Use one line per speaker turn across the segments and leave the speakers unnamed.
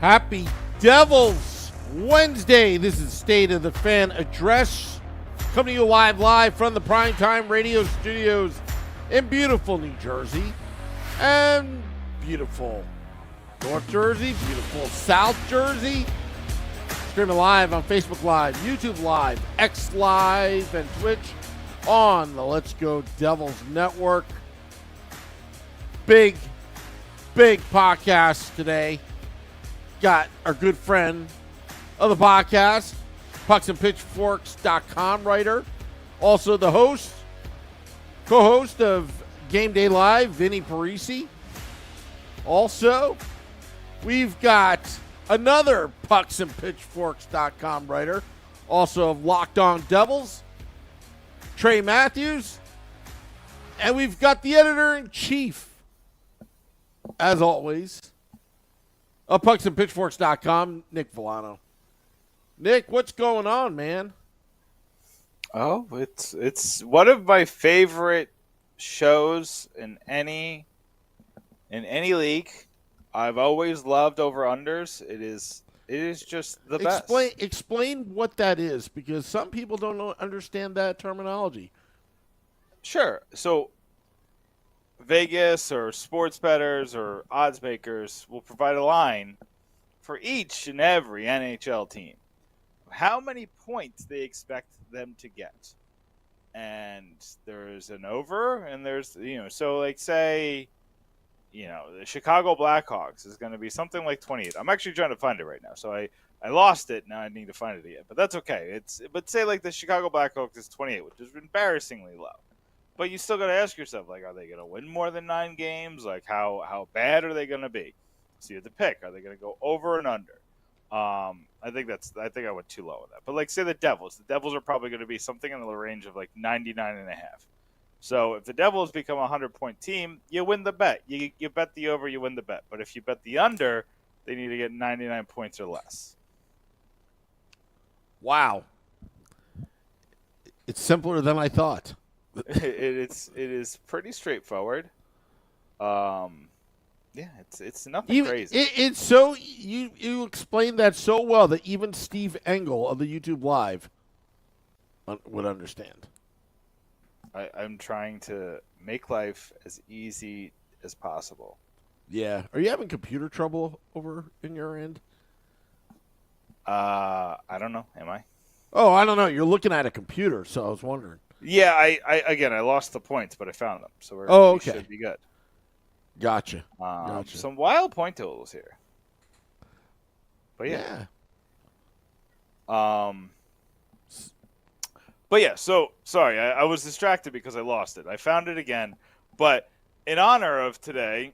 Happy Devils Wednesday. This is State of the Fan Address. Coming to you live from the Primetime Radio Studios in beautiful New Jersey and beautiful North Jersey, beautiful South Jersey. Streaming live on Facebook Live, YouTube Live, X Live, and Twitch on the Let's Go Devils Network. Big podcast today. Got our good friend of the podcast, pucksandpitchforks.com writer, also the co-host of Game Day Live, Vinnie Parise. Also, we've got another pucksandpitchforks.com writer, also of Locked On Devils, Trey Matthews. And we've got the editor-in-chief, as always, of pucksandpitchforks.com, Nick Villano. Nick, what's going on, man?
Oh, it's one of my favorite shows in any league. I've always loved over-unders. It is just the best.
Explain what that is, because some people don't understand that terminology.
Sure. So Vegas or sports bettors or odds makers will provide a line for each and every NHL team, how many points they expect them to get. And there's an over, and there's, so like say, the Chicago Blackhawks is going to be something like 28. I'm actually trying to find it right now. So I lost it. Now I need to find it again, but that's okay. But say like the Chicago Blackhawks is 28, which is embarrassingly low. But you still got to ask yourself, like, are they going to win more than 9 games? Like, how bad are they going to be? So you have to pick. Are they going to go over and under? I think I went too low on that. But, like, say the Devils. The Devils are probably going to be something in the range of, like, 99.5. So if the Devils become a 100-point team, you win the bet. You bet the over, you win the bet. But if you bet the under, they need to get 99 points or less.
Wow. It's simpler than I thought.
It is pretty straightforward. It's nothing crazy.
It's so you explained that so well that even Steve Engel of the YouTube Live would understand.
I'm trying to make life as easy as possible.
Yeah. Are you having computer trouble over in your end?
I don't know. Am I?
Oh, I don't know. You're looking at a computer, so I was wondering.
Yeah, I lost the points, but I found them, so we should be good.
Gotcha.
Some wild point totals here. But yeah. But yeah, so sorry, I was distracted because I lost it. I found it again, but in honor of today,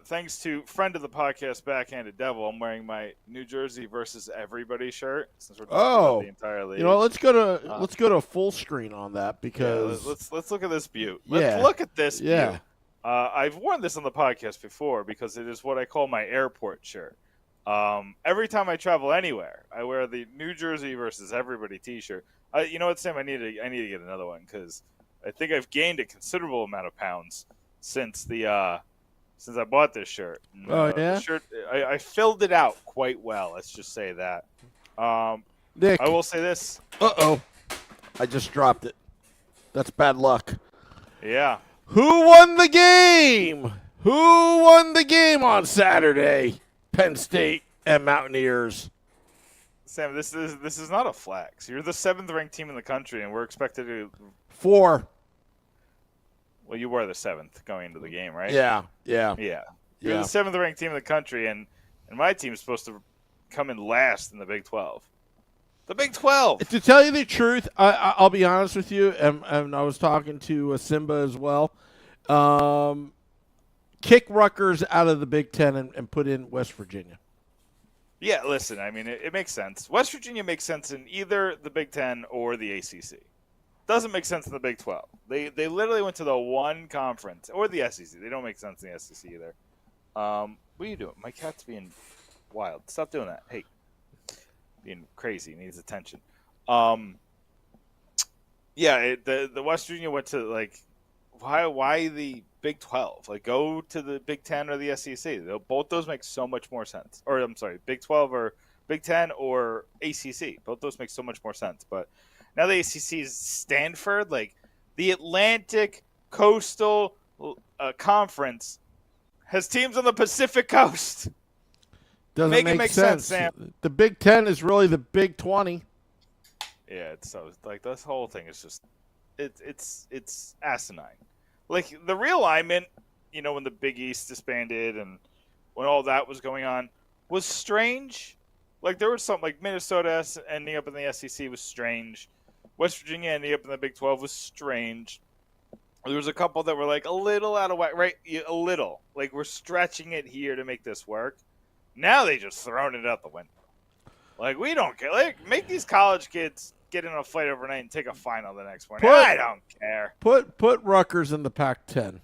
thanks to friend of the podcast, Backhanded Devil, I'm wearing my New Jersey versus everybody shirt since we're talking about the entire league.
Let's go to full screen on that because
let's look at this beaut. Let's look at this beaut.
Yeah.
I've worn this on the podcast before because it is what I call my airport shirt. Every time I travel anywhere, I wear the New Jersey versus everybody T-shirt. You know what, Sam? I need to get another one because I think I've gained a considerable amount of pounds since I bought this shirt.
Yeah?
The shirt, I filled it out quite well. Let's just say that.
Nick,
I will say this.
I just dropped it. That's bad luck.
Yeah.
Who won the game? Who won the game on Saturday? Penn State and Mountaineers.
Sam, this is not a flex. You're the 7th ranked team in the country, and we're expected to
4.
Well, you were the 7th going into the game, right?
Yeah.
You're the 7th ranked team in the country, and my team is supposed to come in last in the Big 12. The Big 12!
To tell you the truth, I'll be honest with you, and I was talking to Simba as well. Kick Rutgers out of the Big Ten and put in West Virginia.
Yeah, listen, I mean, it makes sense. West Virginia makes sense in either the Big Ten or the ACC. Doesn't make sense in the Big 12. They literally went to the one conference, or the SEC. They don't make sense in the SEC either. What are you doing? My cat's being wild. Stop doing that. Hey, being crazy. Needs attention. The West Virginia went to, like, why the Big 12? Like, go to the Big 10 or the SEC. Both those make so much more sense. Or I'm sorry, Big 12 or Big 10 or ACC. Both those make so much more sense. But now the ACC is Stanford, like the Atlantic Coastal Conference has teams on the Pacific Coast.
Doesn't make sense.
Sam.
The Big 10 is really the Big 20.
Yeah, it's so like this whole thing is just it's asinine. Like the realignment, when the Big East disbanded and when all that was going on was strange. Like there was something like Minnesota ending up in the SEC was strange. West Virginia ending up in the Big 12 was strange. There was a couple that were like a little out of whack, right? A little. Like we're stretching it here to make this work. Now they just thrown it out the window. Like we don't care. Like make these college kids get in a fight overnight and take a final the next morning. I don't care.
Put Rutgers in the Pac-10.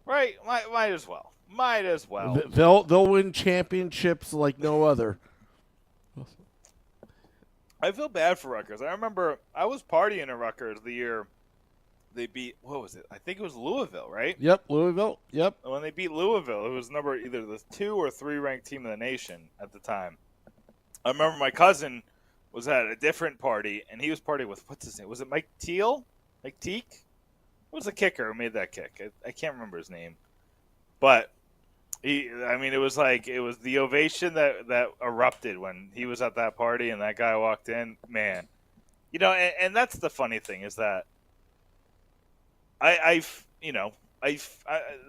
Right? Might as well. Might as well.
They'll win championships like no other.
I feel bad for Rutgers. I remember I was partying in Rutgers the year they beat, what was it? I think it was Louisville, right?
Yep, Louisville. Yep.
When they beat Louisville, it was either the 2 or 3 ranked team in the nation at the time. I remember my cousin was at a different party, and he was partying with, what's his name? Was it Mike Teal? Mike Teak? What was the kicker who made that kick? I can't remember his name. But it was the ovation that erupted when he was at that party and that guy walked in. Man, and that's the funny thing is that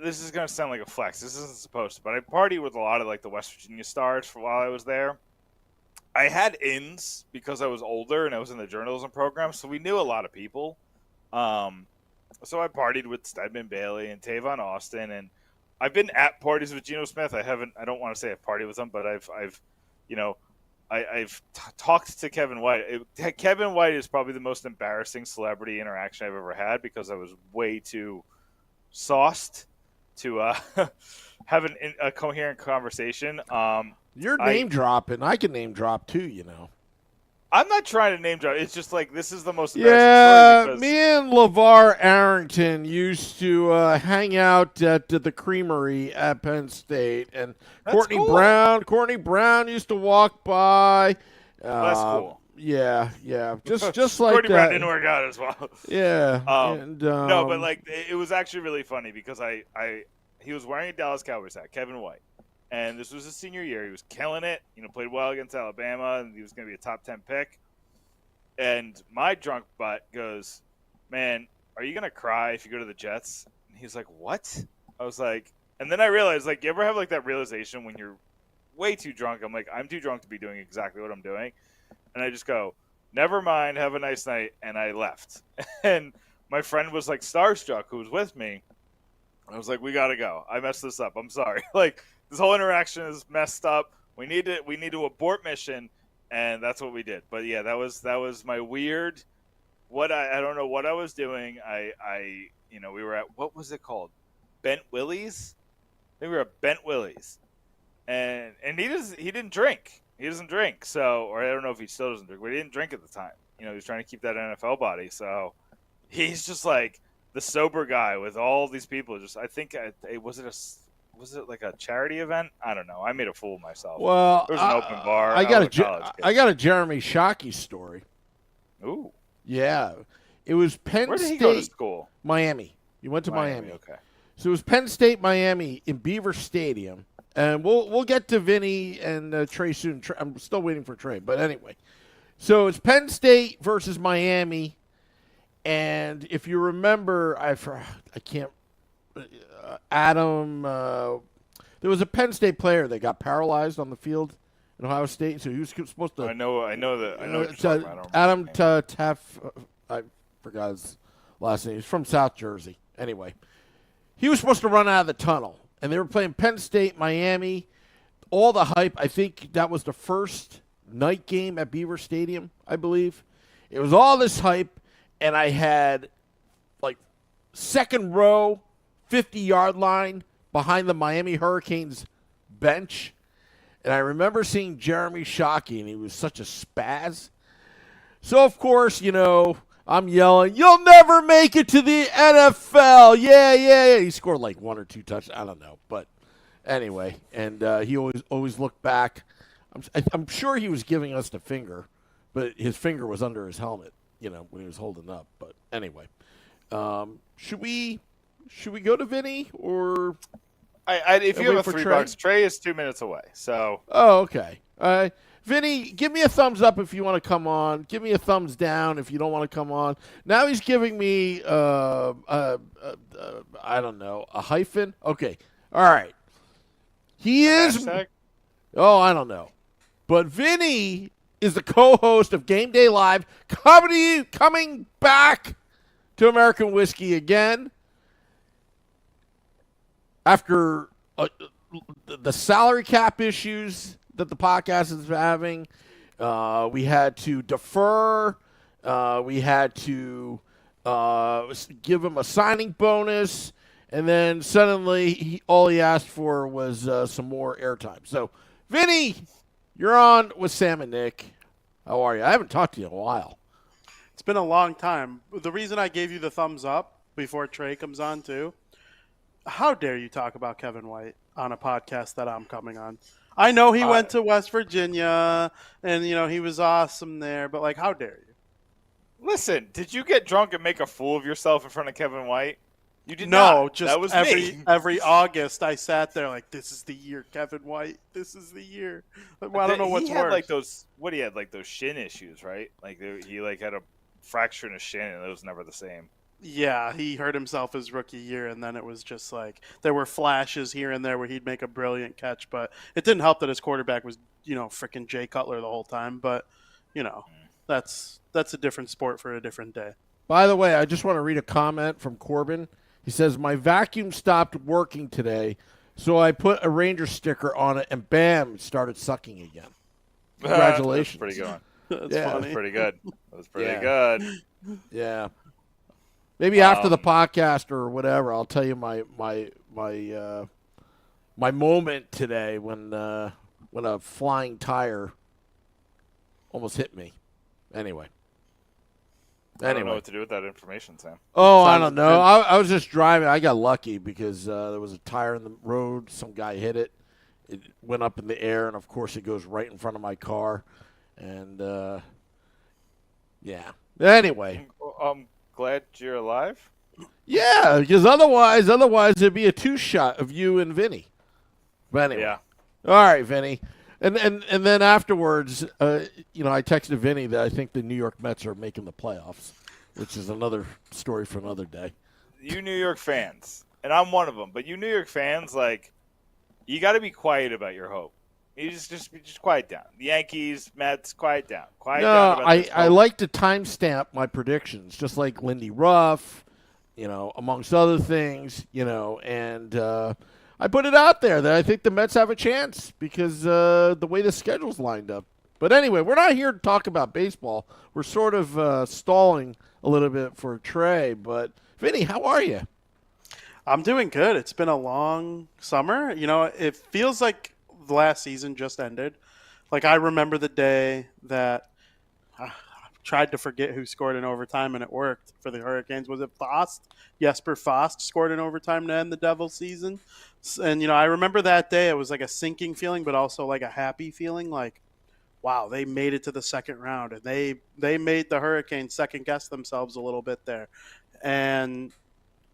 this is going to sound like a flex. This isn't supposed to, but I partied with a lot of like the West Virginia stars for while I was there. I had ins because I was older and I was in the journalism program, so we knew a lot of people. So I partied with Stedman Bailey and Tavon Austin, and I've been at parties with Geno Smith. I don't want to say I've partied with him, but I've talked to Kevin White. Kevin White is probably the most embarrassing celebrity interaction I've ever had because I was way too sauced to have a coherent conversation.
You're name dropping. I can name drop too,
I'm not trying to name drop. It's just like this is the most embarrassing story.
Me and LeVar Arrington used to hang out at the Creamery at Penn State, and Courtney Brown used to walk by.
That's cool.
Yeah. Just like
Courtney
that.
Brown didn't work out as well.
Yeah.
No, but like it was actually really funny because he was wearing a Dallas Cowboys hat, Kevin White. And this was his senior year. He was killing it. Played well against Alabama, and he was going to be a top 10 pick. And my drunk butt goes, "Man, are you going to cry if you go to the Jets?" And he's like, "What?" I was like, and then I realized, like, you ever have like that realization when you're way too drunk? I'm like, I'm too drunk to be doing exactly what I'm doing. And I just go, "Never mind. Have a nice night." And I left. And my friend was like starstruck, who was with me. I was like, "We got to go. I messed this up. I'm sorry." Like, this whole interaction is messed up. We need to abort mission, and that's what we did. But yeah, that was my weird. I don't know what I was doing. We were at, what was it called? Bent Willie's. I think we were at Bent Willie's, and he didn't drink. He doesn't drink. So, or I don't know if he still doesn't drink, but he didn't drink at the time. He was trying to keep that NFL body. So he's just like the sober guy with all these people. Was it like a charity event? I don't know. I made a fool of myself.
Well,
there was an open bar.
I got a Jeremy Shockey story.
Ooh.
Yeah. It was Penn State.
Where did he go to school?
Miami. He went to Miami.
Okay.
So it was Penn State, Miami in Beaver Stadium. And we'll get to Vinnie and Trey soon. I'm still waiting for Trey. But anyway. So it's Penn State versus Miami. And if you remember, I can't Adam, there was a Penn State player that got paralyzed on the field in Ohio State, so he was supposed to.
I know
Adam Taff, I forgot his last name. He's from South Jersey. Anyway, he was supposed to run out of the tunnel, and they were playing Penn State, Miami. All the hype. I think that was the first night game at Beaver Stadium, I believe. It was all this hype, and I had like second row. 50-yard line behind the Miami Hurricanes bench. And I remember seeing Jeremy Shockey, and he was such a spaz. So, of course, I'm yelling, "You'll never make it to the NFL!" Yeah. He scored like 1 or 2 touchdowns. I don't know, but anyway, and he always looked back. I'm sure he was giving us the finger, but his finger was under his helmet, when he was holding up. But anyway, should we go to Vinny or?
If you have a
$3,
$3, Trey is 2 minutes away. So.
Oh, okay. Vinny, give me a thumbs up if you want to come on. Give me a thumbs down if you don't want to come on. Now he's giving me, I don't know, a hyphen. Okay. All right. He is.
Hashtag?
Oh, I don't know. But Vinny is the co-host of Game Day Live, coming back to American Whiskey again after the salary cap issues that the podcast is having. We had to defer. We had to give him a signing bonus. And then suddenly, all he asked for was some more airtime. So, Vinny, you're on with Sam and Nick. How are you? I haven't talked to you in a while.
It's been a long time. The reason I gave you the thumbs up before Trey comes on, too, how dare you talk about Kevin White on a podcast that I'm coming on? I know he went to West Virginia, and, he was awesome there, but, how dare you?
Listen, did you get drunk and make a fool of yourself in front of Kevin White? You did
No,
not.
just
that was
every August I sat there this is the year, Kevin White. This is the year. Well, I don't know what's
he had
worse.
he had those shin issues, right? He had a fracture in his shin, and it was never the same.
Yeah, he hurt himself his rookie year, and then it was just there were flashes here and there where he'd make a brilliant catch, but it didn't help that his quarterback was, frickin' Jay Cutler the whole time. But, that's a different sport for a different day.
By the way, I just want to read a comment from Corbin. He says, "My vacuum stopped working today, so I put a Ranger sticker on it, and bam, it started sucking again." Congratulations.
That's pretty good.
That's
That
funny.
was pretty good. That was pretty good.
Yeah. Maybe after the podcast or whatever, I'll tell you my moment today when a flying tire almost hit me. Anyway.
I don't know what to do with that information, Sam.
Oh, I don't know. I was just driving. I got lucky because there was a tire in the road. Some guy hit it. It went up in the air, and, of course, it goes right in front of my car. And, yeah. Anyway.
I'm glad you're alive.
Yeah, because otherwise there'd be a 2-shot of you and Vinny. But anyway.
Yeah.
All right, Vinny. And then afterwards, I texted Vinny that I think the New York Mets are making the playoffs, which is another story for another day.
You New York fans, and I'm one of them, but you New York fans, you got to be quiet about your hope. You just quiet down. The Yankees, Mets, quiet down. Quiet down about this
I
hope.
like to timestamp my predictions, just like Lindy Ruff, amongst other things, and I put it out there that I think the Mets have a chance because the way the schedule's lined up. But anyway, we're not here to talk about baseball. We're sort of stalling a little bit for Trey. But, Vinny, how are you?
I'm doing good. It's been a long summer. It feels like the last season just ended. I remember the day that I tried to forget who scored in overtime, and it worked for the Hurricanes. Was it Fost? Jesper Fost scored in overtime to end the Devils season. And, I remember that day. It was a sinking feeling, but also a happy feeling. Wow, they made it to the second round. And they made the Hurricanes second-guess themselves a little bit there. And,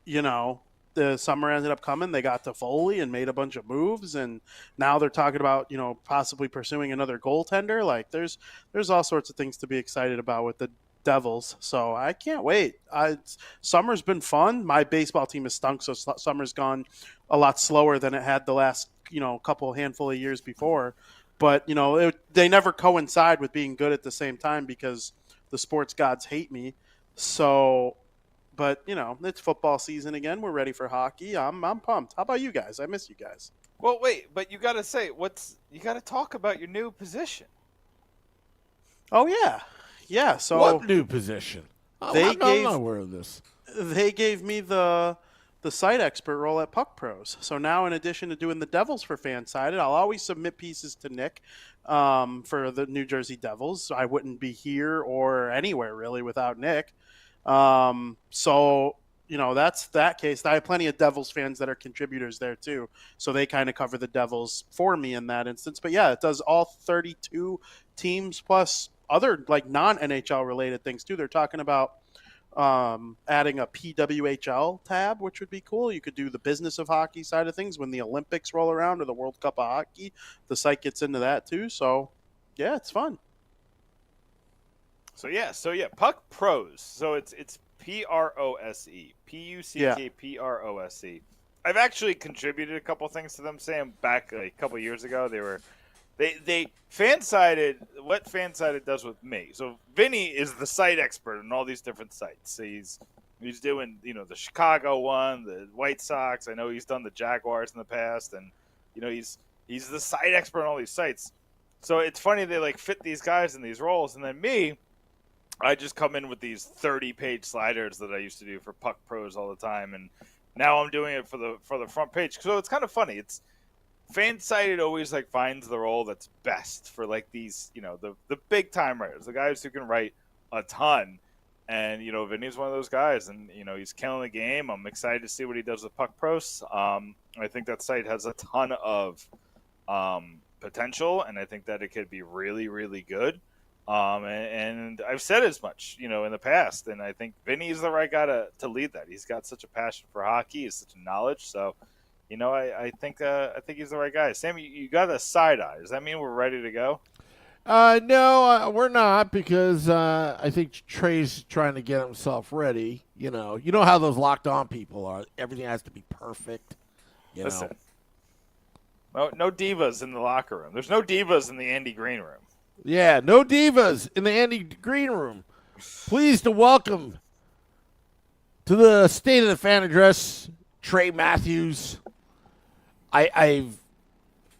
the summer ended up coming. They got to Foley and made a bunch of moves. And now they're talking about, possibly pursuing another goaltender. There's all sorts of things to be excited about with the Devils. So I can't wait. Summer's been fun. My baseball team has stunk, so summer's gone a lot slower than it had the last, handful of years before. But, they never coincide with being good at the same time because the sports gods hate me. So, but, it's football season again. We're ready for hockey. I'm pumped. How about you guys? I miss you guys.
Well, wait, but you got to say, you got to talk about your new position.
Oh, yeah. Yeah, so
What new position? I'm not aware of this.
They gave me the site expert role at Puck Pros. So now, in addition to doing the Devils for Fansided, I'll always submit pieces to Nick for the New Jersey Devils. I wouldn't be here or anywhere really without Nick. So, that's that case. I have plenty of Devils fans that are contributors there too. So they kind of cover the Devils for me in that instance. But yeah, it does all 32 teams plus other like non-NHL related things too. They're talking about adding a PWHL tab, which would be cool. You could do the business of hockey side of things when the Olympics roll around or the World Cup of Hockey. The site gets into that too. So yeah, it's fun.
So yeah, Puck Pros. So it's PROSE, PUCKPROSE. I've actually contributed a couple things to them. Sam, back a couple years ago, they FanSided. What FanSided does with me. So Vinny is the site expert on all these different sites. So he's doing the Chicago one, the White Sox. I know he's done the Jaguars in the past, and he's the site expert on all these sites. So it's funny they like fit these guys in these roles, and then me. I just come in with these 30-page sliders that I used to do for Puck Pros all the time, and now I'm doing it for the front page. So it's kind of funny. It's FanSided always like finds the role that's best for like these, the big time writers, the guys who can write a ton. And Vinny's one of those guys, and he's killing the game. I'm excited to see what he does with Puck Pros. I think that site has a ton of potential, and I think that it could be really, really good. And I've said as much, in the past, and I think Vinny's the right guy to lead that. He's got such a passion for hockey, he's such a knowledge. So, I think he's the right guy. Sam, you got a side eye. Does that mean we're ready to go?
No, we're not because I think Trey's trying to get himself ready. You know how those locked on people are. Everything has to be perfect.
Listen, no divas in the locker room. There's no divas in the Andy Green room.
Yeah, no divas in the Andy Green room. Pleased to welcome to the State of the Fan address, Trey Matthews. I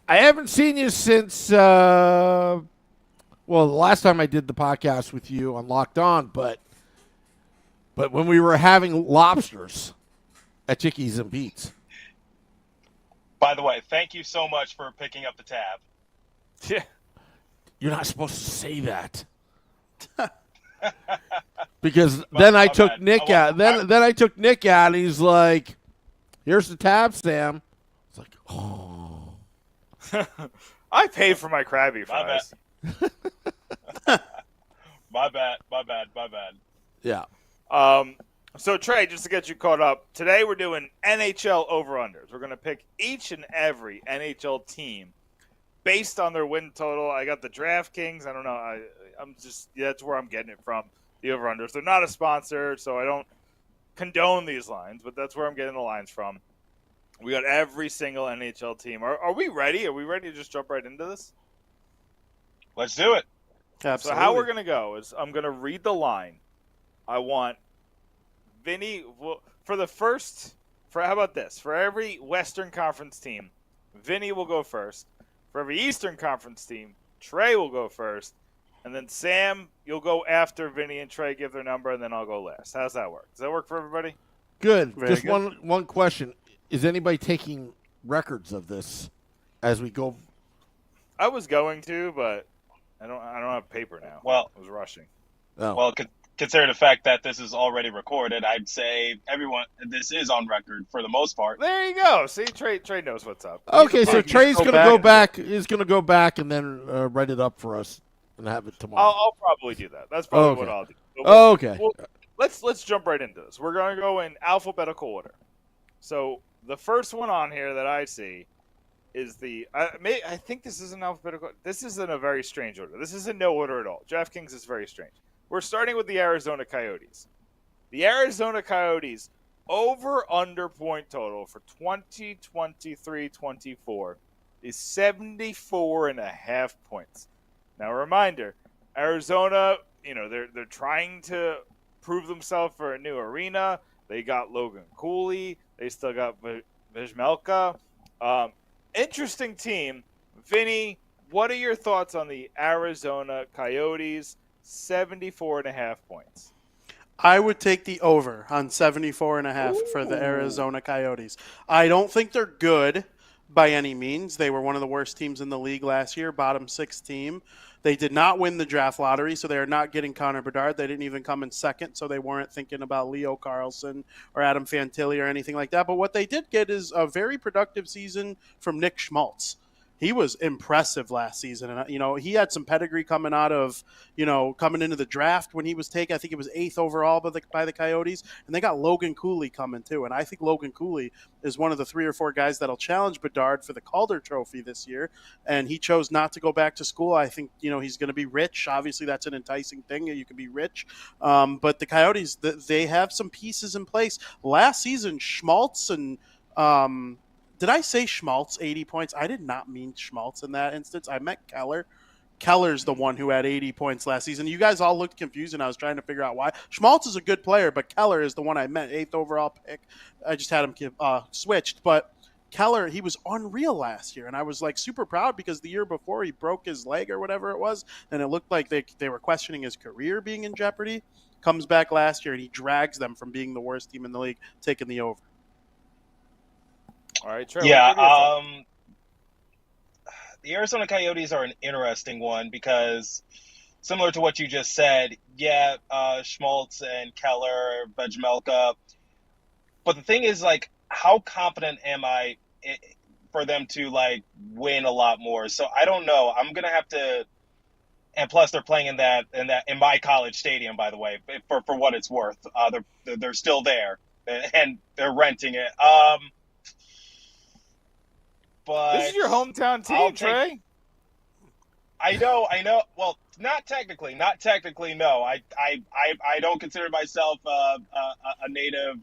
haven't seen you since the last time I did the podcast with you on Locked On, but when we were having lobsters at Chickies and Pete's.
By the way, thank you so much for picking up the tab.
Yeah.
You're not supposed to say that. Because then I took Nick out. Then I took Nick out, and he's like, "Here's the tab, Sam." It's like, oh.
I paid for my Krabby fries.
My bad.
Yeah.
So Trey, just to get you caught up, today we're doing NHL over-unders. We're going to pick each and every NHL team based on their win total. I got the DraftKings. I don't know. That's where I'm getting it from, the over-unders. They're not a sponsor, so I don't condone these lines, but that's where I'm getting the lines from. We got every single NHL team. Are we ready? Are we ready to just jump right into this?
Let's do it.
Absolutely.
So how we're going to go is I'm going to read the line. I want Vinny, how about this? For every Western Conference team, Vinny will go first. For every Eastern Conference team, Trey will go first. And then Sam, you'll go after Vinny and Trey give their number, and then I'll go last. How's that work? Does that work for everybody?
Good.
Very
Just
good.
one question. Is anybody taking records of this as we go?
I was going to, but I don't have paper now.
Well,
I was rushing.
Oh.
Well, consider the fact that this is already recorded. I'd say this is on record for the most part.
There you go. See, Trey knows what's up.
Okay, so Trey's
go
going to
back.
go back. He's going to go back and then write it up for us and have it tomorrow.
I'll probably do that. That's probably
Okay.
what I'll do. So
Okay.
Let's jump right into this. We're going to go in alphabetical order. So the first one on here that I see is I think this is an alphabetical. This isn't a very strange order. This isn't no order at all. DraftKings is very strange. We're starting with the Arizona Coyotes. The Arizona Coyotes over-under point total for 2023-24 is 74.5 points. Now, a reminder, Arizona, they're trying to prove themselves for a new arena. They got Logan Cooley. They still got Vizmelka. Interesting team. Vinny, what are your thoughts on the Arizona Coyotes? 74.5 points.
I would take the over on 74.5 for the Arizona Coyotes. I don't think they're good, by any means. They were one of the worst teams in the league last year, bottom 6 team. They did not win the draft lottery, so they are not getting Connor Bedard. They didn't even come in second, so they weren't thinking about Leo Carlson or Adam Fantilli or anything like that. But what they did get is a very productive season from Nick Schmaltz. He was impressive last season, and he had some pedigree coming out of coming into the draft when he was taken. I think it was 8th overall by the Coyotes, and they got Logan Cooley coming too. And I think Logan Cooley is one of the 3 or 4 guys that'll challenge Bedard for the Calder Trophy this year. And he chose not to go back to school. I think he's going to be rich. Obviously, that's an enticing thing. You can be rich, but the Coyotes, they have some pieces in place. Last season, Schmaltz and did I say Schmaltz 80 points? I did not mean Schmaltz in that instance. I meant Keller. Keller's the one who had 80 points last season. You guys all looked confused, and I was trying to figure out why. Schmaltz is a good player, but Keller is the one I meant, 8th overall pick. I just had him switched. But Keller, he was unreal last year, and I was super proud because the year before he broke his leg or whatever it was, and it looked like they were questioning his career being in jeopardy. Comes back last year, and he drags them from being the worst team in the league, taking the over.
All right, Trey.
Yeah, the Arizona Coyotes are an interesting one because, similar to what you just said, Schmaltz and Keller, Vejmelka. But the thing is, how confident am I for them to win a lot more? So I don't know. I'm gonna have to. And plus, they're playing in my college stadium, by the way, for what it's worth. They're still there, and they're renting it. But
this is your hometown team, Trey.
I know. Well, not technically. No, I don't consider myself a native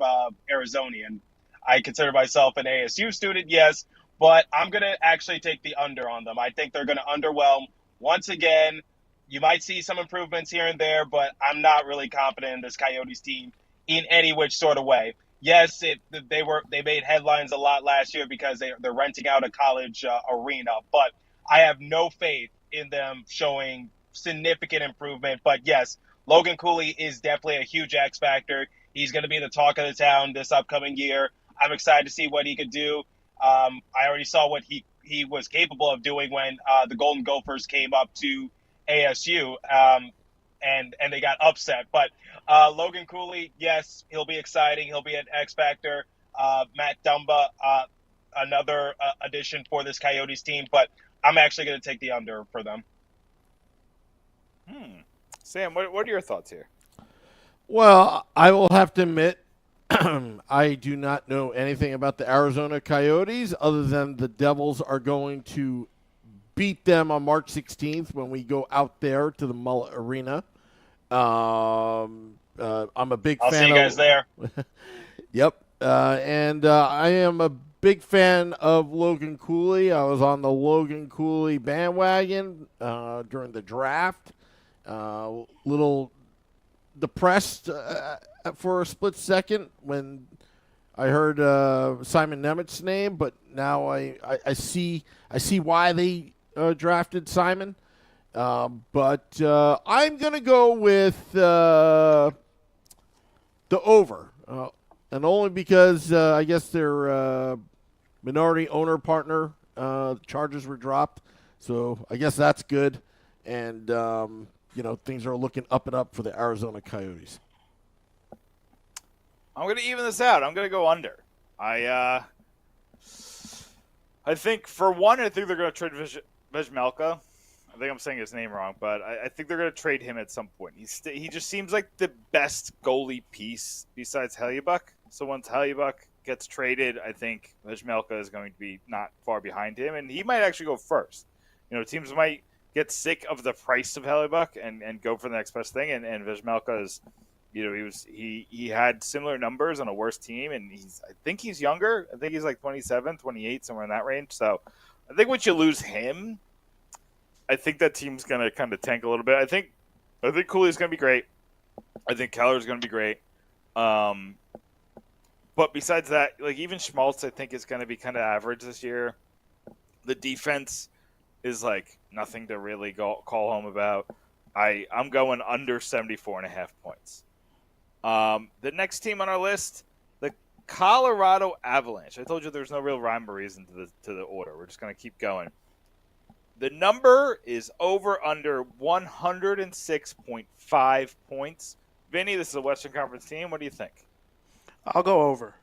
Arizonian. I consider myself an ASU student, yes, but I'm gonna actually take the under on them. I think they're gonna underwhelm once again. You might see some improvements here and there, but I'm not really confident in this Coyotes team in any which sort of way. Yes, they made headlines a lot last year because they're renting out a college arena, but I have no faith in them showing significant improvement. But yes, Logan Cooley is definitely a huge X factor. He's going to be the talk of the town this upcoming year. I'm excited to see what he could do. I already saw what he was capable of doing when the Golden Gophers came up to ASU. And they got upset. But Logan Cooley, yes, he'll be exciting. He'll be an X factor. Matt Dumba, another addition for this Coyotes team. But I'm actually going to take the under for them.
Sam, what are your thoughts here?
Well, I will have to admit, I do not know anything about the Arizona Coyotes other than the Devils are going to beat them on March 16th when we go out there to the Mullet Arena. I'm a big fan.
I'll see you guys there.
Yep. And I am a big fan of Logan Cooley. I was on the Logan Cooley bandwagon during the draft. Little depressed for a split second when I heard Simon Nemet's name, but now I see why they drafted Simon. But I'm going to go with the over. And only because I guess their minority owner partner charges were dropped. So I guess that's good. And, things are looking up and up for the Arizona Coyotes.
I'm going to even this out. I'm going to go under. I think, for one, I think they're going to trade Vejmelka. I think I'm saying his name wrong, but I think they're going to trade him at some point. He just seems like the best goalie piece besides Hellebuyck. So once Hellebuyck gets traded, I think Vejmelka is going to be not far behind him, and he might actually go first. Teams might get sick of the price of Hellebuyck and go for the next best thing. And Vejmelka is, he had similar numbers on a worse team, and I think he's younger. I think he's like 27, 28, somewhere in that range. So I think once you lose him, I think that team's going to kind of tank a little bit. I think Cooley's going to be great. I think Keller's going to be great. But besides that, even Schmaltz, I think, is going to be kind of average this year. The defense is nothing to really call home about. I'm going under 74.5 points. The next team on our list, Colorado Avalanche. I told you there's no real rhyme or reason to the order. We're just going to keep going. The number is over under 106.5 points. Vinny, this is a Western Conference team. What do you think?
I'll go over.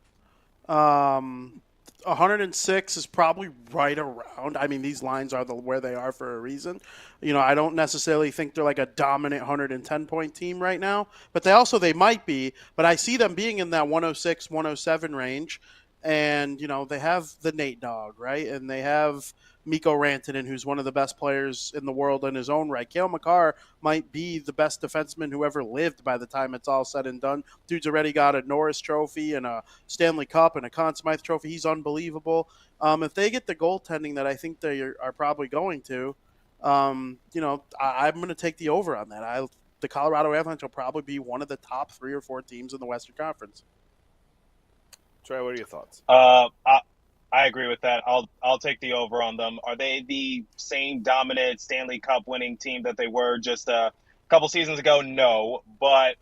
106 is probably right around. I mean, these lines are where they are for a reason. I don't necessarily think they're like a dominant 110-point team right now, but they might be. But I see them being in that 106, 107 range. And, they have the Nate Dogg, right? And they have Mikko Rantanen, who's one of the best players in the world in his own right. Cale Makar might be the best defenseman who ever lived by the time it's all said and done. Dude's already got a Norris Trophy and a Stanley Cup and a Conn Smythe Trophy. He's unbelievable. If they get the goaltending that I think they are probably going to, I'm going to take the over on that. The Colorado Avalanche will probably be one of the top 3 or 4 teams in the Western Conference.
Trey, what are your thoughts?
I agree with that. I'll take the over on them. Are they the same dominant Stanley Cup winning team that they were just a couple seasons ago? No, but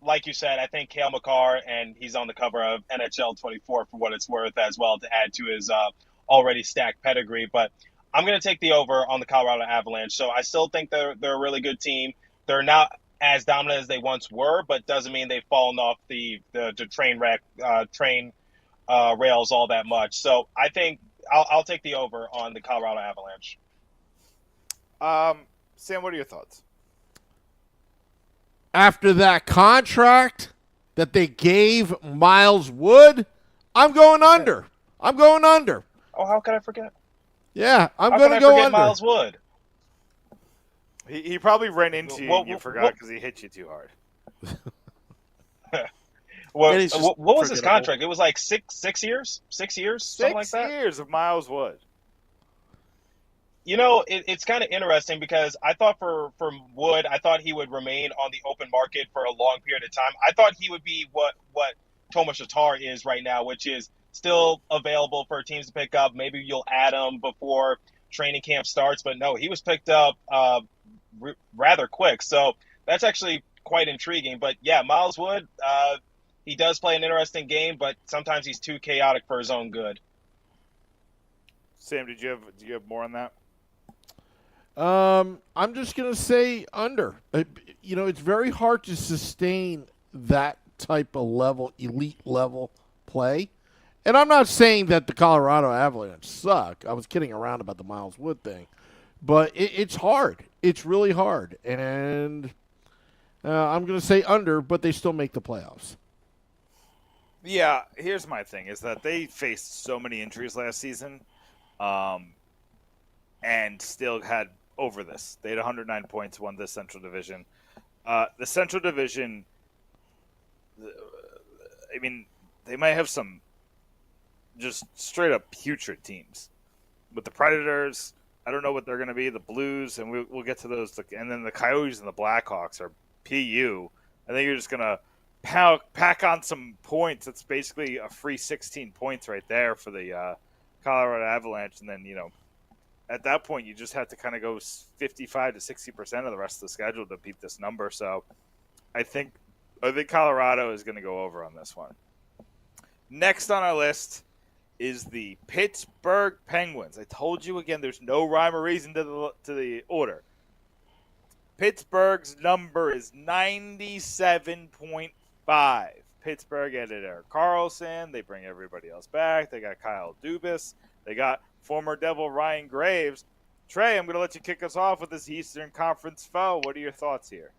like you said, I think Cale Makar, and he's on the cover of NHL 24 for what it's worth as well to add to his already stacked pedigree. But I'm going to take the over on the Colorado Avalanche. So I still think they're a really good team. They're not as dominant as they once were, but doesn't mean they've fallen off the train rails all that much. So I think I'll take the over on the Colorado Avalanche.
Sam, what are your thoughts?
After that contract that they gave Miles Wood, I'm going under.
Oh, how could I forget?
Yeah, I'm going to go under.
Miles Wood.
He probably ran into you and you forgot because he hit you too hard.
What was his contract? It was like six years? 6 years? Something like that?
6 years of Miles Wood.
It's kind of interesting because I thought for Wood, I thought he would remain on the open market for a long period of time. I thought he would be what Tomas Tatar is right now, which is still available for teams to pick up. Maybe you'll add him before training camp starts. But no, he was picked up rather quick. So that's actually quite intriguing. But yeah, Miles Wood, he does play an interesting game, but sometimes he's too chaotic for his own good.
Sam, do you have more on that?
I'm just going to say under. It's very hard to sustain that type of level, elite level play. And I'm not saying that the Colorado Avalanche suck. I was kidding around about the Miles Wood thing. But it's hard. It's really hard. And I'm going to say under, but they still make the playoffs.
Yeah, here's my thing, is that they faced so many injuries last season and still had over this. They had 109 points, won the Central Division. The Central Division, I mean, they might have some just straight-up putrid teams. With the Predators, I don't know what they're going to be. The Blues, and we'll get to those. And then the Coyotes and the Blackhawks are PU. I think you're just going to pack on some points. It's basically a free 16 points right there for the Colorado Avalanche. And then, at that point, you just have to kind of go 55 to 60% of the rest of the schedule to beat this number. So I think Colorado is going to go over on this one. Next on our list is the Pittsburgh Penguins. I told you again, there's no rhyme or reason to the order. Pittsburgh's number is 97.5. Pittsburgh added Erik Karlsson. They bring everybody else back. They got Kyle Dubas. They got former Devil Ryan Graves. Trey, I'm going to let you kick us off with this Eastern Conference foe. What are your thoughts here?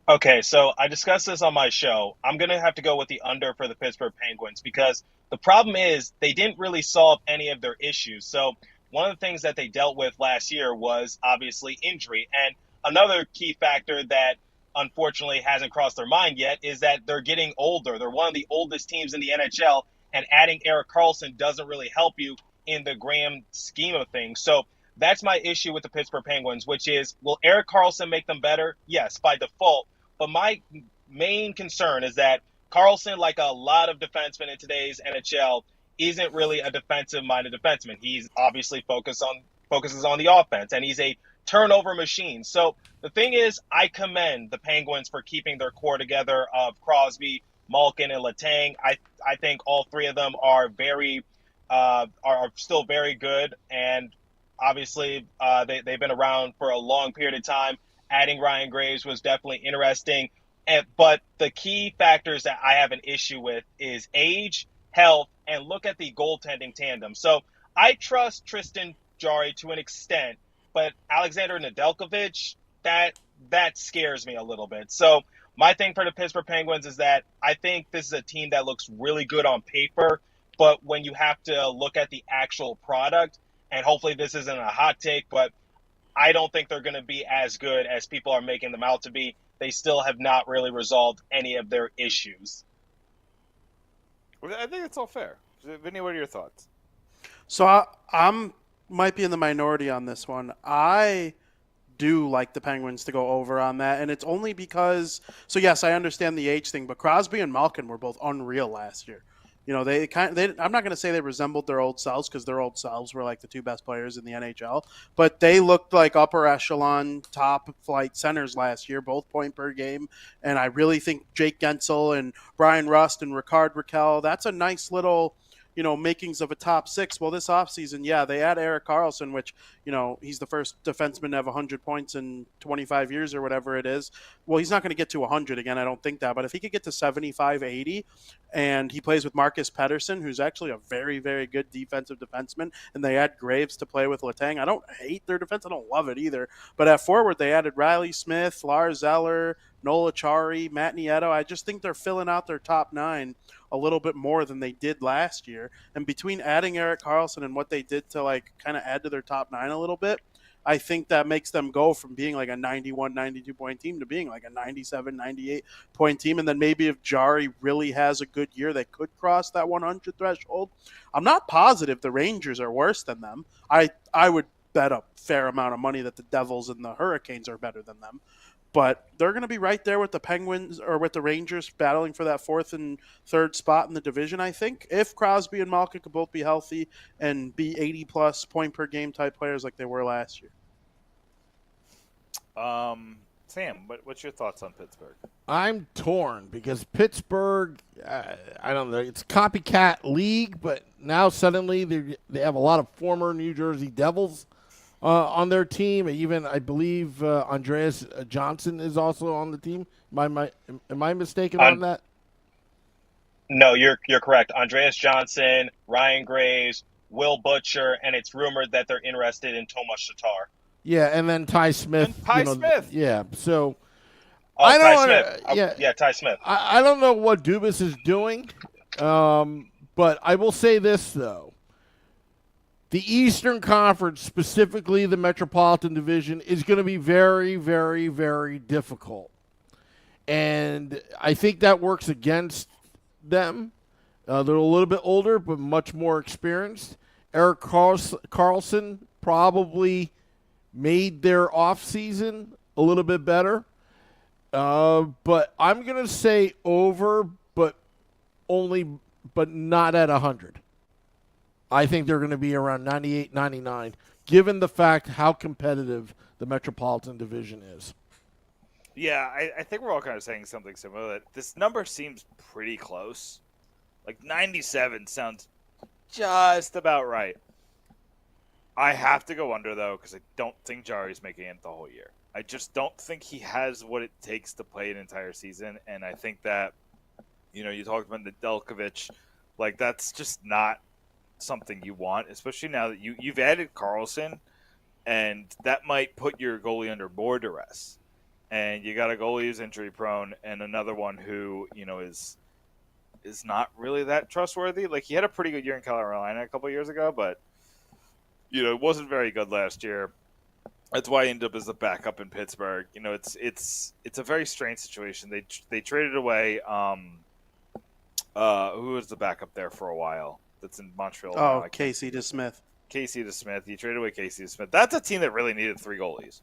Okay, so I discussed this on my show. I'm going to have to go with the under for the Pittsburgh Penguins because the problem is they didn't really solve any of their issues. So one of the things that they dealt with last year was obviously injury. And another key factor that unfortunately hasn't crossed their mind yet is that they're getting older. They're one of the oldest teams in the NHL, and adding Erik Karlsson doesn't really help you in the grand scheme of things. So that's my issue with the Pittsburgh Penguins, which is, will Erik Karlsson make them better? Yes, by default. But my main concern is that Karlsson, like a lot of defensemen in today's NHL, isn't really a defensive-minded defenseman. He's obviously focuses on the offense, and he's a turnover machine. So the thing is, I commend the Penguins for keeping their core together of Crosby, Malkin, and Letang. I think all three of them are are still very good, and obviously they've been around for a long period of time. Adding Ryan Graves was definitely interesting, but the key factors that I have an issue with is age, health, and look at the goaltending tandem. So I trust Tristan Jarry to an extent, but Alexander Nedeljkovic, that scares me a little bit. So my thing for the Pittsburgh Penguins is that I think this is a team that looks really good on paper, but when you have to look at the actual product, and hopefully this isn't a hot take, but I don't think they're going to be as good as people are making them out to be. They still have not really resolved any of their issues.
I think it's all fair. Vinny, what are your thoughts?
So I'm might be in the minority on this one. I do like the Penguins to go over on that, and it's only because. So yes, I understand the age thing, but Crosby and Malkin were both unreal last year. You know, I'm not going to say they resembled their old selves because their old selves were like the two best players in the NHL, but they looked like upper echelon, top flight centers last year, both point per game. And I really think Jake Gensel and Brian Rust and Ricard Raquel, that's a nice little, makings of a top six. Well, this offseason, yeah, they add Erik Karlsson, which, he's the first defenseman to have 100 points in 25 years or whatever it is. Well, he's not going to get to 100 again, I don't think that. But if he could get to 75, 80, and he plays with Marcus Pettersson, who's actually a very, very good defensive defenseman, and they add Graves to play with Letang. I don't hate their defense. I don't love it either. But at forward, they added Riley Smith, Lars Eller, Nola Chari, Matt Nieto. I just think they're filling out their top nine a little bit more than they did last year. And between adding Erik Karlsson and what they did to kind of add to their top nine a little bit, I think that makes them go from being like a 91, 92 point team to being like a 97, 98 point team. And then maybe if Jari really has a good year, they could cross that 100 threshold. I'm not positive the Rangers are worse than them. I would bet a fair amount of money that the Devils and the Hurricanes are better than them. But they're going to be right there with the Penguins or with the Rangers battling for that fourth and third spot in the division, I think. If Crosby and Malkin could both be healthy and be 80-plus point per game type players like they were last year.
Sam, what's your thoughts on Pittsburgh?
I'm torn because Pittsburgh, I don't know, it's a copycat league, but now suddenly they have a lot of former New Jersey Devils on their team. Even, I believe, Andreas Johnson is also on the team. Am I mistaken on that?
No, you're correct. Andreas Johnson, Ryan Graves, Will Butcher, and it's rumored that they're interested in Tomas Tatar.
Yeah, and then Ty Smith.
Smith.
Yeah, so
Ty Smith.
I don't know what Dubas is doing, but I will say this, though. The Eastern Conference, specifically the Metropolitan Division, is going to be very, very, very difficult. And I think that works against them. They're a little bit older, but much more experienced. Erik Karlsson probably made their offseason a little bit better. But I'm going to say over, but not at 100. I think they're going to be around 98, 99, given the fact how competitive the Metropolitan Division is.
Yeah, I think we're all kind of saying something similar. That this number seems pretty close. Like 97 sounds just about right. I have to go under, though, because I don't think Jari's making it the whole year. I just don't think he has what it takes to play an entire season. And I think that, you talked about Nedeljkovic, that's just not something you want, especially now that you've added Karlsson, and that might put your goalie under more duress. And you got a goalie who's injury prone, and another one who is not really that trustworthy. Like, he had a pretty good year in Carolina a couple of years ago, but it wasn't very good last year. That's why he ended up as a backup in Pittsburgh. It's a very strange situation. They traded away who was the backup there for a while. That's in Montreal.
Oh, Casey DeSmith.
You traded away Casey DeSmith. That's a team that really needed three goalies.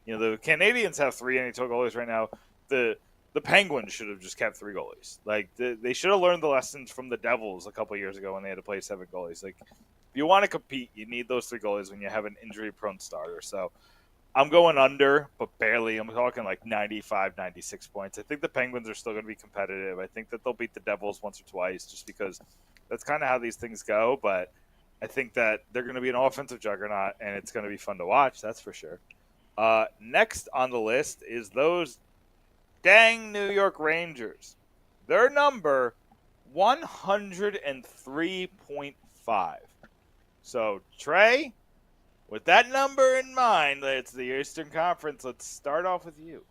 The Canadians have three NHL goalies right now. The Penguins should have just kept three goalies. They should have learned the lessons from the Devils a couple of years ago when they had to play seven goalies. If you want to compete, you need those three goalies when you have an injury-prone starter. So I'm going under, but barely. I'm talking like 95, 96 points. I think the Penguins are still going to be competitive. I think that they'll beat the Devils once or twice just because that's kind of how these things go. But I think that they're going to be an offensive juggernaut, and it's going to be fun to watch. That's for sure. Next on the list is those dang New York Rangers. Their number, 103.5. So, Trey, with that number in mind, it's the Eastern Conference. Let's start off with you.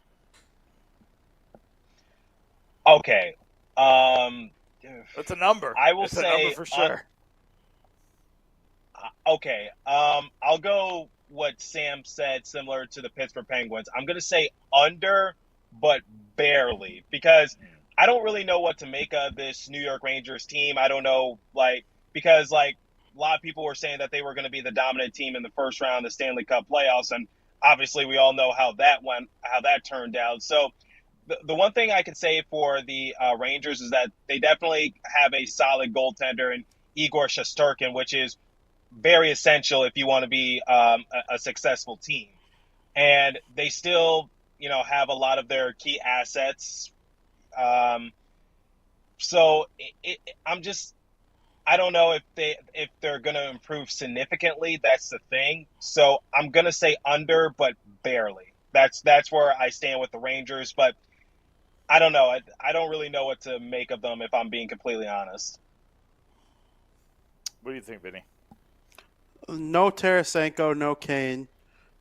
Okay.
That's a number.
I will
it's
say
a number for sure.
Okay. I'll go what Sam said, similar to the Pittsburgh Penguins. I'm going to say under, but barely, because I don't really know what to make of this New York Rangers team. I don't know, because a lot of people were saying that they were going to be the dominant team in the first round of the Stanley Cup playoffs, and obviously we all know how that turned out. So the one thing I can say for the Rangers is that they definitely have a solid goaltender in Igor Shesterkin, which is very essential if you want to be a successful team. And they still, have a lot of their key assets. So I don't know if they're going to improve significantly. That's the thing. So I'm going to say under, but barely. That's where I stand with the Rangers. But I don't know. I don't really know what to make of them, if I'm being completely honest.
What do you think, Vinny?
No Tarasenko, no Kane.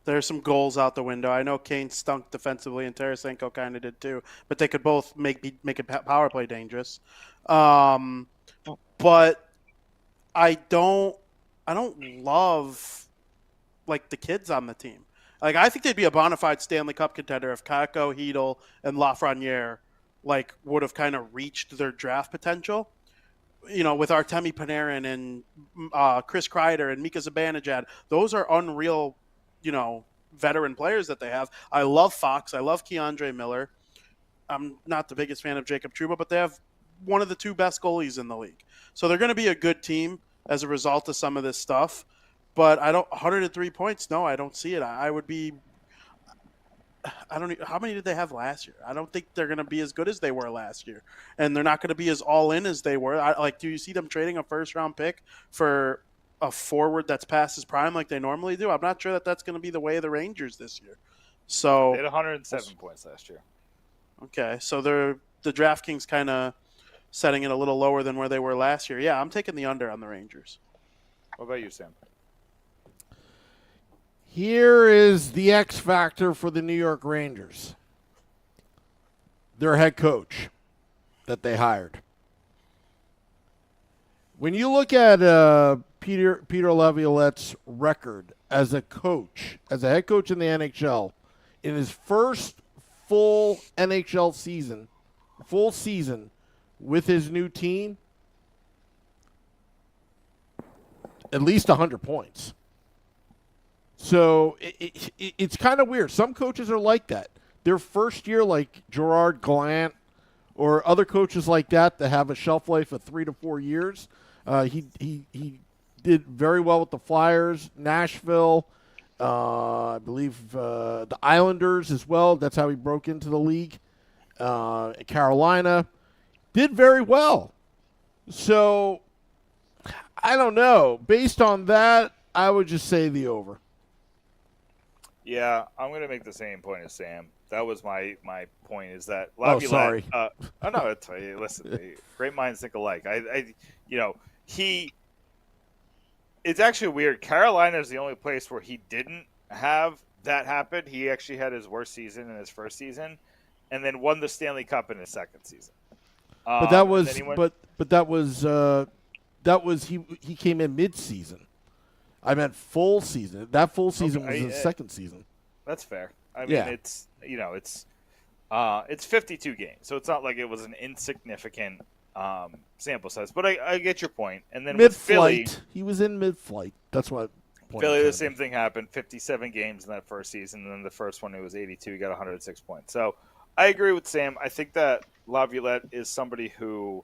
There's some goals out the window. I know Kane stunk defensively, and Tarasenko kind of did too. But they could both make a power play dangerous. But I don't love the kids on the team. I think they'd be a bona fide Stanley Cup contender if Kakko, Hedel, and Lafreniere would have kind of reached their draft potential. With Artemi Panarin and Chris Kreider and Mika Zibanejad, those are unreal, veteran players that they have. I love Fox. I love Keandre Miller. I'm not the biggest fan of Jacob Trouba, but they have one of the two best goalies in the league. So they're going to be a good team as a result of some of this stuff. But 103 points, no, I don't see it. I don't know. How many did they have last year? I don't think they're going to be as good as they were last year. And they're not going to be as all in as they were. Do you see them trading a first round pick for a forward that's past his prime like they normally do? I'm not sure that that's going to be the way of the Rangers this year. So
they had 107 points last year.
Okay, so the DraftKings kind of setting it a little lower than where they were last year. Yeah, I'm taking the under on the Rangers.
What about you, Sam?
Here is the X factor for the New York Rangers. Their head coach that they hired. When you look at Peter Laviolette's record as a coach, as a head coach in the NHL, in his first full NHL season, with his new team, at least 100 points. So it's kind of weird. Some coaches are like that. Their first year, like Gerard Gallant or other coaches like that have a shelf life of 3 to 4 years. He did very well with the Flyers, Nashville, I believe the Islanders as well. That's how he broke into the league. Carolina did very well. So I don't know. Based on that, I would just say the over.
Yeah, I'm going to make the same point as Sam. That was my point, is that
Laviolette. Oh, sorry.
No, it's fine. Listen, great minds think alike. It's actually weird. Carolina is the only place where he didn't have that happen. He actually had his worst season in his first season, and then won the Stanley Cup in his second season.
But that was he came in mid-season. I meant full season. That full season was his second season.
That's fair. I mean, it's 52 games, so it's not like it was an insignificant sample size. But I get your point. And then
mid-flight,
with Philly,
he was in mid-flight. That's what.
Philly, the same thing happened. 57 games in that first season, and then the first one it was 82. He got 106 points. So I agree with Sam. I think that Laviolette is somebody who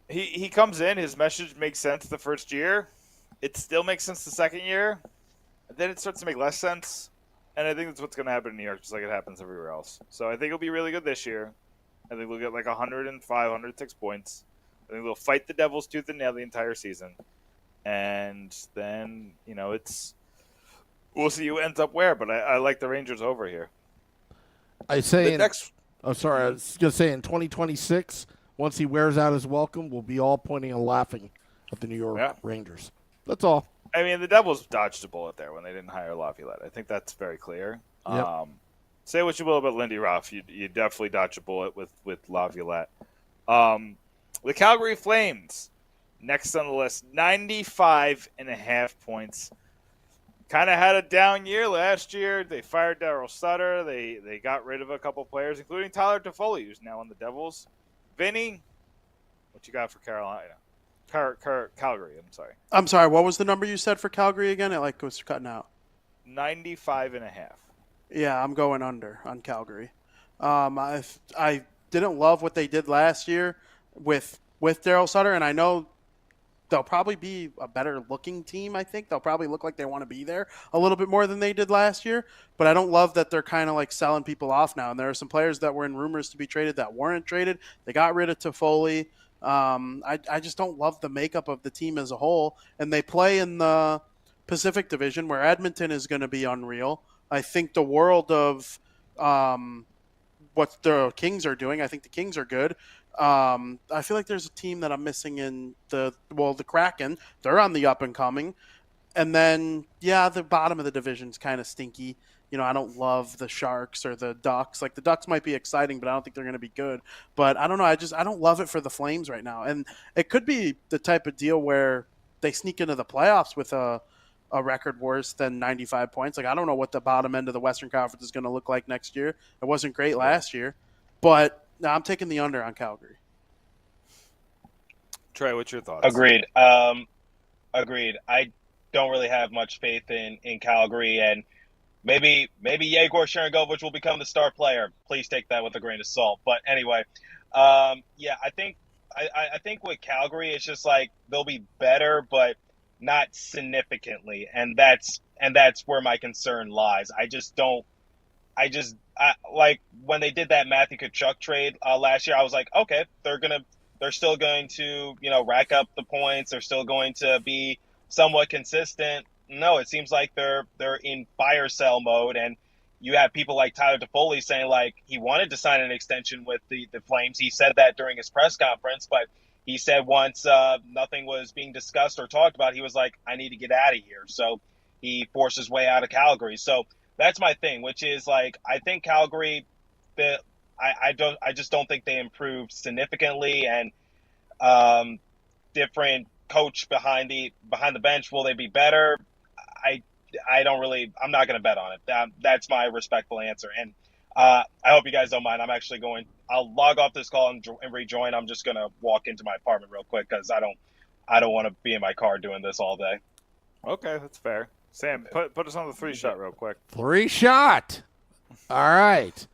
he comes in, his message makes sense the first year. It still makes sense the second year. Then it starts to make less sense. And I think that's what's going to happen in New York, just like it happens everywhere else. So I think he'll be really good this year. I think we'll get like 105, 106 points. I think they'll fight the Devils tooth and nail the entire season. And then, we'll see who ends up where. But I like the Rangers over here.
I say
I
was going to say in 2026, once he wears out his welcome, we'll be all pointing and laughing at the New York Rangers. That's all.
I mean, the Devils dodged a bullet there when they didn't hire Laviolette. I think that's very clear.
Yep.
Say what you will about Lindy Ruff. You definitely dodged a bullet with Laviolette. The Calgary Flames, next on the list, 95.5 points. Kind of had a down year last year. They fired Daryl Sutter. They got rid of a couple players, including Tyler Toffoli, who's now on the Devils. Vinny, what you got for Carolina? Calgary,
I'm sorry, what was the number you said for Calgary again? It was cutting out.
95.5.
Yeah, I'm going under on Calgary. I didn't love what they did last year with Daryl Sutter, and I know they'll probably be a better looking team. I think they'll probably look like they want to be there a little bit more than they did last year. But I don't love that they're kind of like selling people off now. And there are some players that were in rumors to be traded that weren't traded. They got rid of Toffoli. I just don't love the makeup of the team as a whole. And they play in the Pacific Division where Edmonton is going to be unreal. I think the world of what the Kings are doing, I think the Kings are good. I feel like there's a team that I'm missing in the Kraken. They're on the up and coming. And then, the bottom of the division's kind of stinky. I don't love the Sharks or the Ducks. Like, the Ducks might be exciting, but I don't think they're going to be good. But I don't know. I don't love it for the Flames right now. And it could be the type of deal where they sneak into the playoffs with a record worse than 95 points. Like, I don't know what the bottom end of the Western Conference is going to look like next year. It wasn't great last year. But no, I'm taking the under on Calgary.
Trey, what's your thoughts?
Agreed. I don't really have much faith in Calgary, and maybe Yegor Sharangovich will become the star player. Please take that with a grain of salt. But anyway, I think with Calgary, it's just like they'll be better, but not significantly, and that's where my concern lies. Like when they did that Matthew Tkachuk trade last year, I was like, okay, they're still going to, rack up the points. They're still going to be somewhat consistent. No, it seems like they're in fire sale mode, and you have people like Tyler Toffoli saying like he wanted to sign an extension with the Flames. He said that during his press conference, but he said once nothing was being discussed or talked about, he was like, I need to get out of here. So he forced his way out of Calgary. So that's my thing, which is like I think Calgary, I just don't think they improved significantly, and different coach behind the bench, will they be better? I'm not going to bet on it. That's my respectful answer. And I hope you guys don't mind. I'll log off this call and rejoin. I'm just going to walk into my apartment real quick because I don't want to be in my car doing this all day.
Okay, that's fair. Sam, put us on the 3-shot real quick.
3-shot. All right.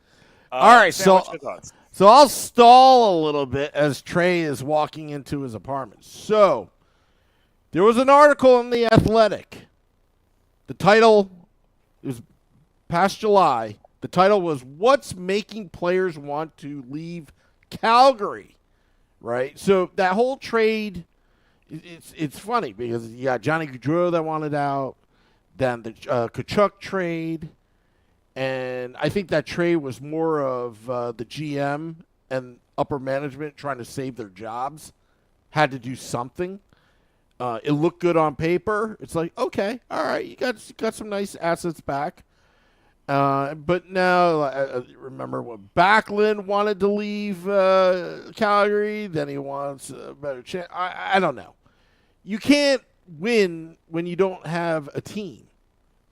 All right.
Sam, what's your thoughts?
So I'll stall a little bit as Trey is walking into his apartment. So there was an article in The Athletic. The title, it was past July. The title was, What's Making Players Want to Leave Calgary? Right? So that whole trade, it's funny because you got Johnny Gaudreau that wanted out, then the Tkachuk trade, and I think that trade was more of the GM and upper management trying to save their jobs, had to do something. It looked good on paper. It's like, okay, all right, you got some nice assets back. But now, remember when Backlund wanted to leave Calgary, then he wants a better chance. I don't know. You can't win when you don't have a team.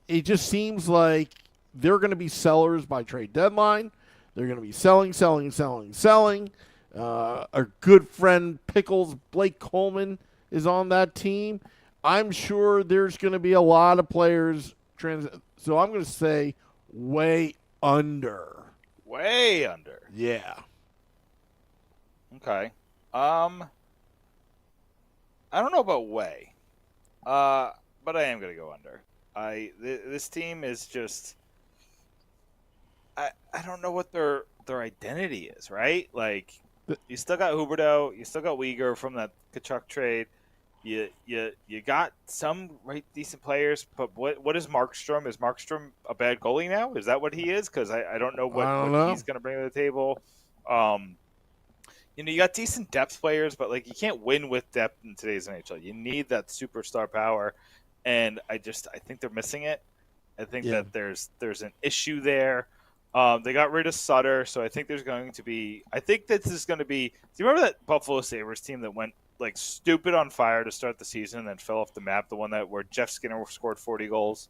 It just seems like they're going to be sellers by trade deadline. They're going to be selling. Our good friend Pickles, Blake Coleman, is on that team. I'm sure there's going to be a lot of players. So I'm going to say way under.
Way under.
Yeah.
Okay. I don't know about way, but I am going to go under. This team is just I don't know what their identity is, right? Like you still got Huberdeau, you still got Uyghur from that Kachuk trade. You got some decent players, but what is Markstrom? Is Markstrom a bad goalie now? Is that what he is? Because I don't know what he's going to bring to the table. You got decent depth players, but like you can't win with depth in today's NHL. You need that superstar power, and I think they're missing it. I think that there's an issue there. They got rid of Sutter, so I think there's going to be. I think this is going to be. Do you remember that Buffalo Sabres team that went like stupid on fire to start the season and then fell off the map? The one where Jeff Skinner scored 40 goals.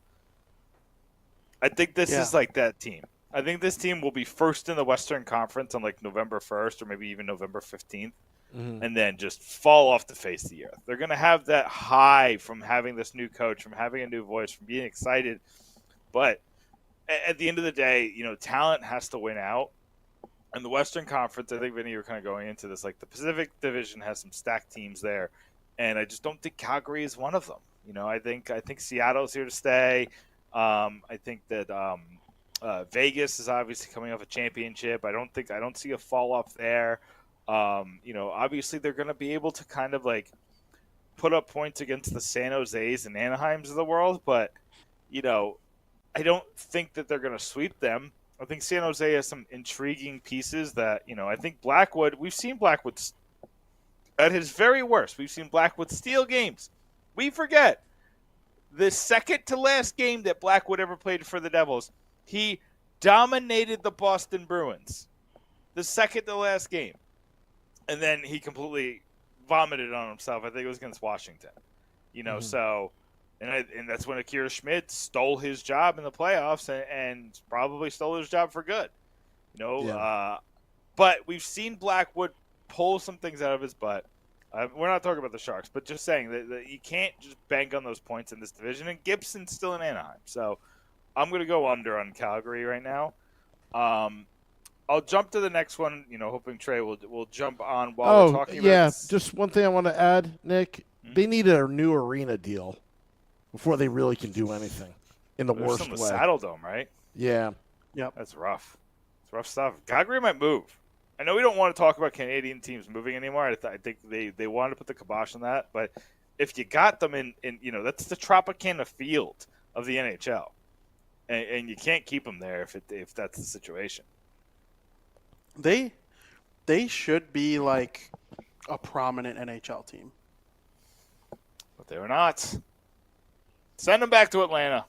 I think this is like that team. I think this team will be first in the Western Conference on like November 1st or maybe even November 15th, and then just fall off the face of the earth. They're going to have that high from having this new coach, from having a new voice, from being excited. But at the end of the day, talent has to win out. And the Western Conference, I think, Vinny, you're kind of going into this. Like the Pacific Division has some stacked teams there, and I just don't think Calgary is one of them. I think Seattle's here to stay. I think that Vegas is obviously coming off a championship. I don't see a fall off there. Obviously they're going to be able to kind of like put up points against the San Jose's and Anaheims of the world, but I don't think that they're going to sweep them. I think San Jose has some intriguing pieces that, I think Blackwood, we've seen Blackwood at his very worst. We've seen Blackwood steal games. We forget the second to last game that Blackwood ever played for the Devils, he dominated the Boston Bruins. The second to last game. And then he completely vomited on himself. I think it was against Washington. So... And that's when Akira Schmidt stole his job in the playoffs and probably stole his job for good. But we've seen Blackwood pull some things out of his butt. We're not talking about the Sharks, but just saying that you can't just bank on those points in this division. And Gibson's still in Anaheim. So I'm going to go under on Calgary right now. I'll jump to the next one, hoping Trey will jump on while we're talking about this.
Just one thing I want to add, Nick. Mm-hmm. They need a new arena deal before they really can do anything in the worst way.
Saddle Dome, right?
Yeah.
Yep.
That's rough. It's rough stuff. Calgary might move. I know we don't want to talk about Canadian teams moving anymore. I think they wanted to put the kibosh on that. But if you got them in that's the Tropicana field of the NHL. And you can't keep them there if that's the situation.
They should be like a prominent NHL team.
But they're not. Send them back to Atlanta.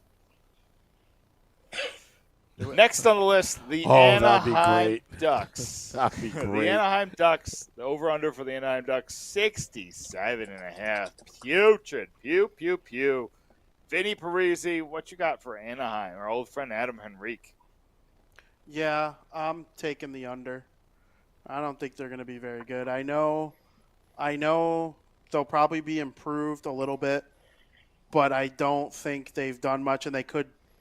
Next on the list, the Anaheim Ducks.
That'd be great.
The Anaheim Ducks, the over-under for the Anaheim Ducks, 67.5. Putrid. Pew, pew, pew. Vinnie Parise, what you got for Anaheim? Our old friend Adam Henrique.
Yeah, I'm taking the under. I don't think they're going to be very good. I know they'll probably be improved a little bit, but I don't think they've done much, and they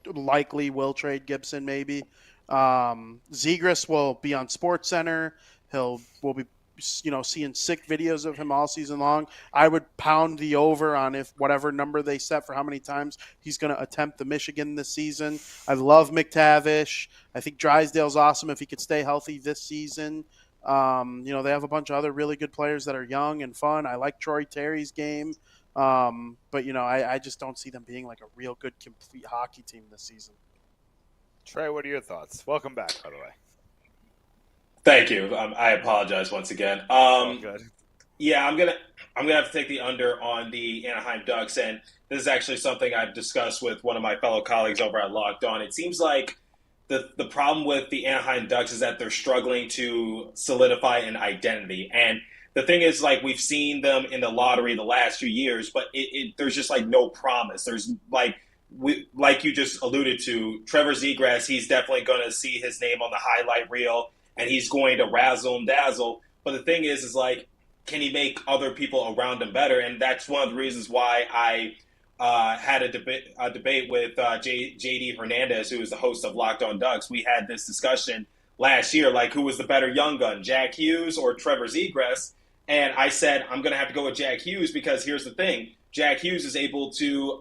likely will trade Gibson maybe. Zegras will be on SportsCenter. We'll be seeing sick videos of him all season long. I would pound the over on if whatever number they set for how many times he's going to attempt the Michigan this season. I love McTavish. I think Drysdale's awesome if he could stay healthy this season. They have a bunch of other really good players that are young and fun. I like Troy Terry's game. But I just don't see them being like a real good, complete hockey team this season.
Trey, what are your thoughts? Welcome back, by the way.
Thank you. I apologize once again.
Good.
Yeah, I'm gonna have to take the under on the Anaheim Ducks, and this is actually something I've discussed with one of my fellow colleagues over at Locked On. It seems like the problem with the Anaheim Ducks is that they're struggling to solidify an identity. And the thing is, like, we've seen them in the lottery the last few years, but there's just like no promise. There's like you just alluded to, Trevor Zegras, he's definitely going to see his name on the highlight reel, and he's going to razzle and dazzle. But the thing is like, can he make other people around him better? And that's one of the reasons why I had a debate with JD Hernandez, who is the host of Locked On Ducks. We had this discussion last year, like, who was the better young gun, Jack Hughes or Trevor Zegras? And I said, I'm going to have to go with Jack Hughes because here's the thing. Jack Hughes is able to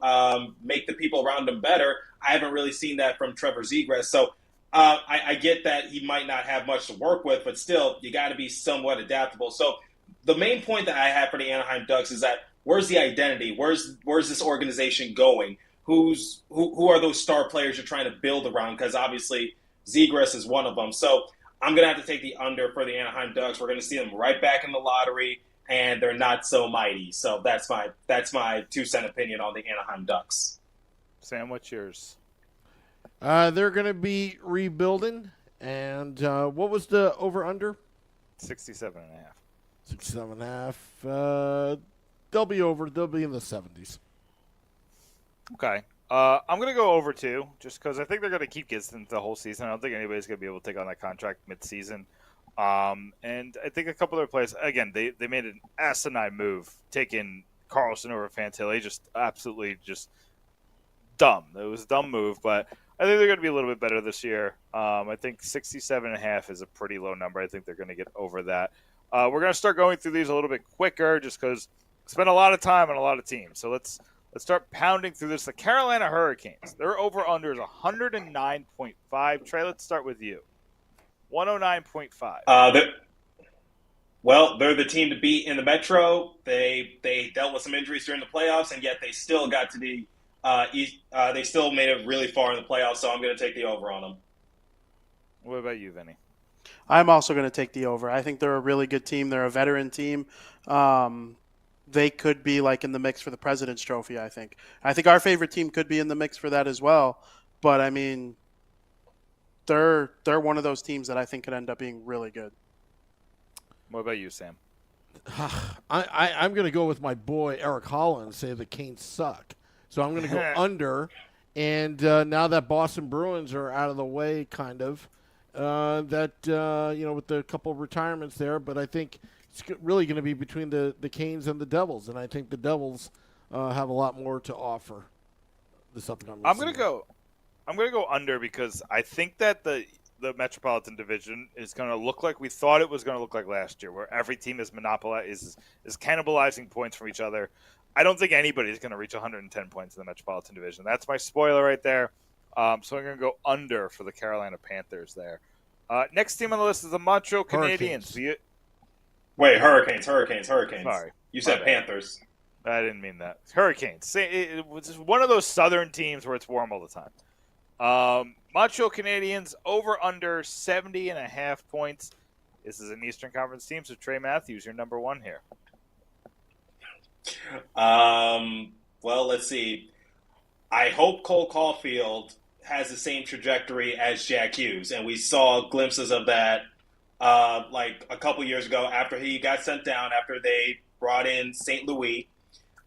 make the people around him better. I haven't really seen that from Trevor Zegras. So I get that he might not have much to work with, but still, you got to be somewhat adaptable. So the main point that I have for the Anaheim Ducks is that where's the identity? Where's this organization going? Who are those star players you're trying to build around? Because obviously Zegras is one of them. So I'm going to have to take the under for the Anaheim Ducks. We're going to see them right back in the lottery, and they're not so mighty. So that's my 2-cent opinion on the Anaheim Ducks.
Sam, what's yours?
They're going to be rebuilding. And what was the over-under?
67.5.
67.5. They'll be over. They'll be in the 70s.
Okay. I'm going to go over 2, just because I think they're going to keep Gibson the whole season. I don't think anybody's going to be able to take on that contract mid-season. And I think a couple of their players, again, they made an asinine move, taking Carlson over Fantilli, just absolutely just dumb. It was a dumb move, but I think they're going to be a little bit better this year. I think 67.5 is a pretty low number. I think they're going to get over that. We're going to start going through these a little bit quicker, just because I spent a lot of time on a lot of teams. So let's start pounding through this. The Carolina Hurricanes, their over-under is 109.5. Trey, let's start with you. 109.5.
They're the team to beat in the Metro. They dealt with some injuries during the playoffs, and yet they still got to the East. They still made it really far in the playoffs, so I'm going to take the over on them.
What about you, Vinny?
I'm also going to take the over. I think they're a really good team. They're a veteran team. They could be like in the mix for the President's Trophy, I think. I think our favorite team could be in the mix for that as well. But, I mean, they're one of those teams that I think could end up being really good.
What about you, Sam?
I'm going to go with my boy Eric Holland and say the Canes suck. So I'm going to go under. And now that Boston Bruins are out of the way, kind of, with the couple of retirements there, but I think it's really going to be between the Canes and the Devils, and I think the Devils have a lot more to offer this upcoming
I'm
season.
going to go under because I think that the Metropolitan Division is going to look like we thought it was going to look like last year, where every team is is cannibalizing points from each other. I don't think anybody is going to reach 110 points in the Metropolitan Division. That's my spoiler right there. So I'm going to go under for the Carolina Panthers there. Next team on the list is the Montreal Canadiens.
Wait, Hurricanes.
Sorry.
You said Panthers.
I didn't mean that. Hurricanes. It was just one of those southern teams where it's warm all the time. Montreal Canadiens over under 70.5 points. This is an Eastern Conference team, so Trey Matthews, you're number 1 here.
Well, let's see. I hope Cole Caulfield has the same trajectory as Jack Hughes, and we saw glimpses of that like a couple years ago after he got sent down, after they brought in St. Louis.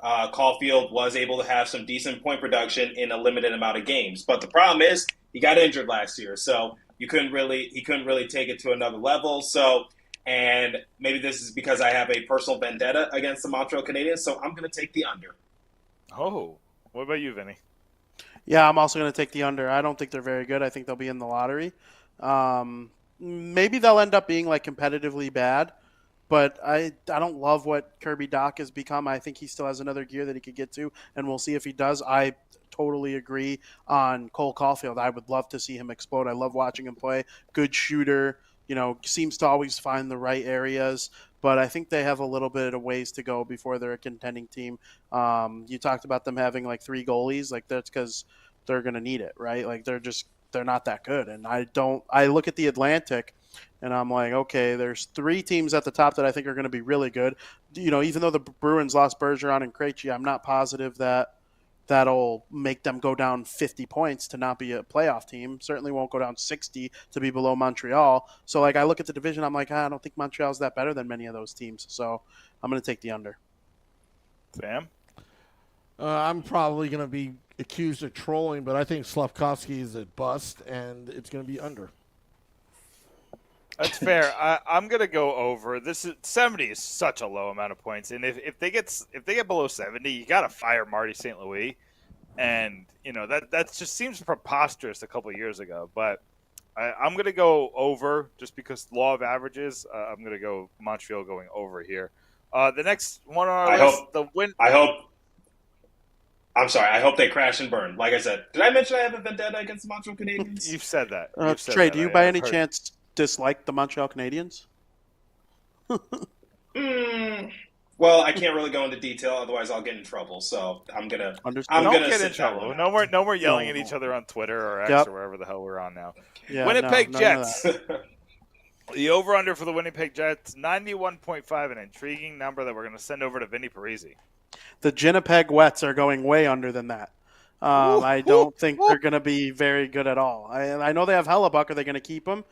Caulfield was able to have some decent point production in a limited amount of games. But the problem is he got injured last year, so he couldn't really take it to another level. So, and maybe this is because I have a personal vendetta against the Montreal Canadiens, so I'm going to take the under.
Oh, what about you, Vinny?
Yeah, I'm also going to take the under. I don't think they're very good. I think they'll be in the lottery. Maybe they'll end up being like competitively bad, but I don't love what Kirby Dach has become. I think he still has another gear that he could get to, and we'll see if he does. I totally agree on Cole Caulfield. I would love to see him explode. I love watching him play. Good shooter, seems to always find the right areas, but I think they have a little bit of ways to go before they're a contending team. You talked about them having like 3 goalies. Like that's because they're going to need it, right? Like they're not that good. And I look at the Atlantic and I'm like, okay, there's 3 teams at the top that I think are going to be really good. Even though the Bruins lost Bergeron and Krejci, I'm not positive that'll make them go down 50 points to not be a playoff team. Certainly won't go down 60 to be below Montreal. So, I look at the division, I'm like, I don't think Montreal's that better than many of those teams. So, I'm going to take the under.
Sam?
I'm probably going to be accused of trolling, but I think Slavkovsky is a bust, and it's going to be under.
That's fair. I'm gonna go over. 70 is such a low amount of points, and if they get below 70, you gotta fire Marty St. Louis, and that just seems preposterous a couple of years ago. But I'm gonna go over just because law of averages. I'm gonna go Montreal going over here. The next one on our
I
list,
hope-
the win.
I'm sorry. I hope they crash and burn. Like I said, did I mention I have a vendetta against the Montreal Canadiens?
You've said that.
Trey, do you by any chance dislike the Montreal Canadiens?
Well, I can't really go into detail, otherwise I'll get in trouble. So I'm gonna.
Understood.
I'm
Don't
gonna
get
sit
in trouble.
that one
No
out.
more yelling at
No.
each other on Twitter or X
Yep.
or wherever the hell we're on now.
Yeah,
Winnipeg
no, none of
Jets.
that.
The over-under for the Winnipeg Jets, 91.5, an intriguing number that we're going to send over to Vinnie Parise.
The Winnipeg Wets are going way under than that. I don't think they're going to be very good at all. I know they have Hellebuck. Are they going to keep him?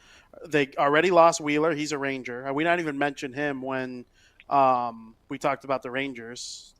They already lost Wheeler. He's a Ranger. We not even mentioned him when we talked about the Rangers.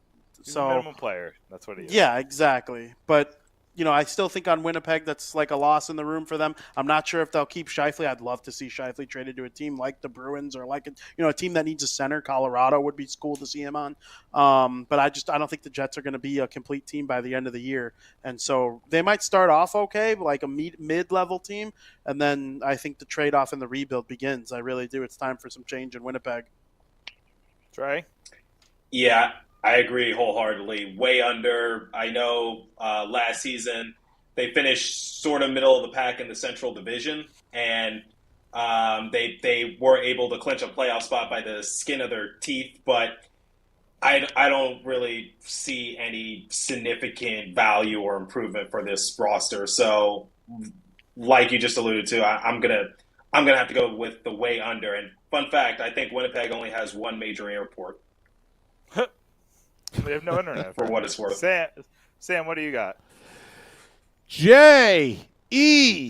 He's a minimum player. That's what he is.
Yeah, exactly. But, I still think on Winnipeg that's like a loss in the room for them. I'm not sure if they'll keep Scheifele. I'd love to see Scheifele traded to a team like the Bruins or like a team that needs a center. Colorado would be cool to see him on. But I don't think the Jets are going to be a complete team by the end of the year. And so they might start off okay, like a mid-level team, and then I think the trade-off and the rebuild begins. I really do. It's time for some change in Winnipeg.
Trey?
Yeah, I agree wholeheartedly. Way under. I know last season they finished sort of middle of the pack in the Central Division, and they were able to clinch a playoff spot by the skin of their teeth. But I don't really see any significant value or improvement for this roster. So, like you just alluded to, I'm gonna have to go with the way under. And fun fact, I think Winnipeg only has one major airport.
We have no internet.
For what it's worth.
Sam, what do you got?
JETS.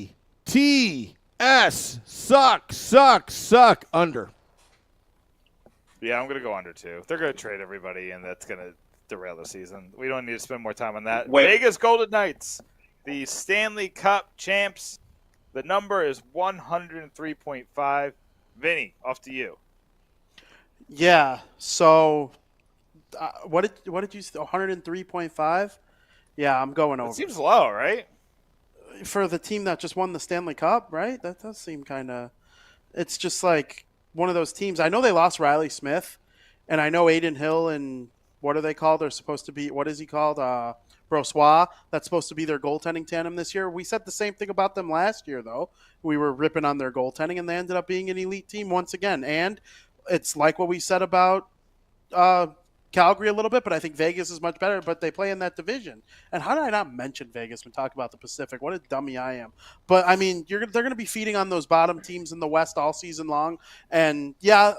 Suck. Under.
Yeah, I'm going to go under too. They're going to trade everybody, and that's going to derail the season. We don't need to spend more time on that.
Wait.
Vegas Golden Knights, the Stanley Cup champs. The number is 103.5. Vinny, off to you.
Yeah. So, what did you say? 103.5? Yeah, I'm going over.
It seems low, right?
For the team that just won the Stanley Cup, right? That does seem kind of. It's just like one of those teams. I know they lost Riley Smith, and I know Aiden Hill and what are they called? They're supposed to be. What is he called? Brossois. That's supposed to be their goaltending tandem this year. We said the same thing about them last year, though. We were ripping on their goaltending, and they ended up being an elite team once again. And it's like what we said about Calgary a little bit, but I think Vegas is much better, but they play in that division. And how did I not mention Vegas when talking about the Pacific? What a dummy I am. But, I mean, they're going to be feeding on those bottom teams in the West all season long. And, yeah,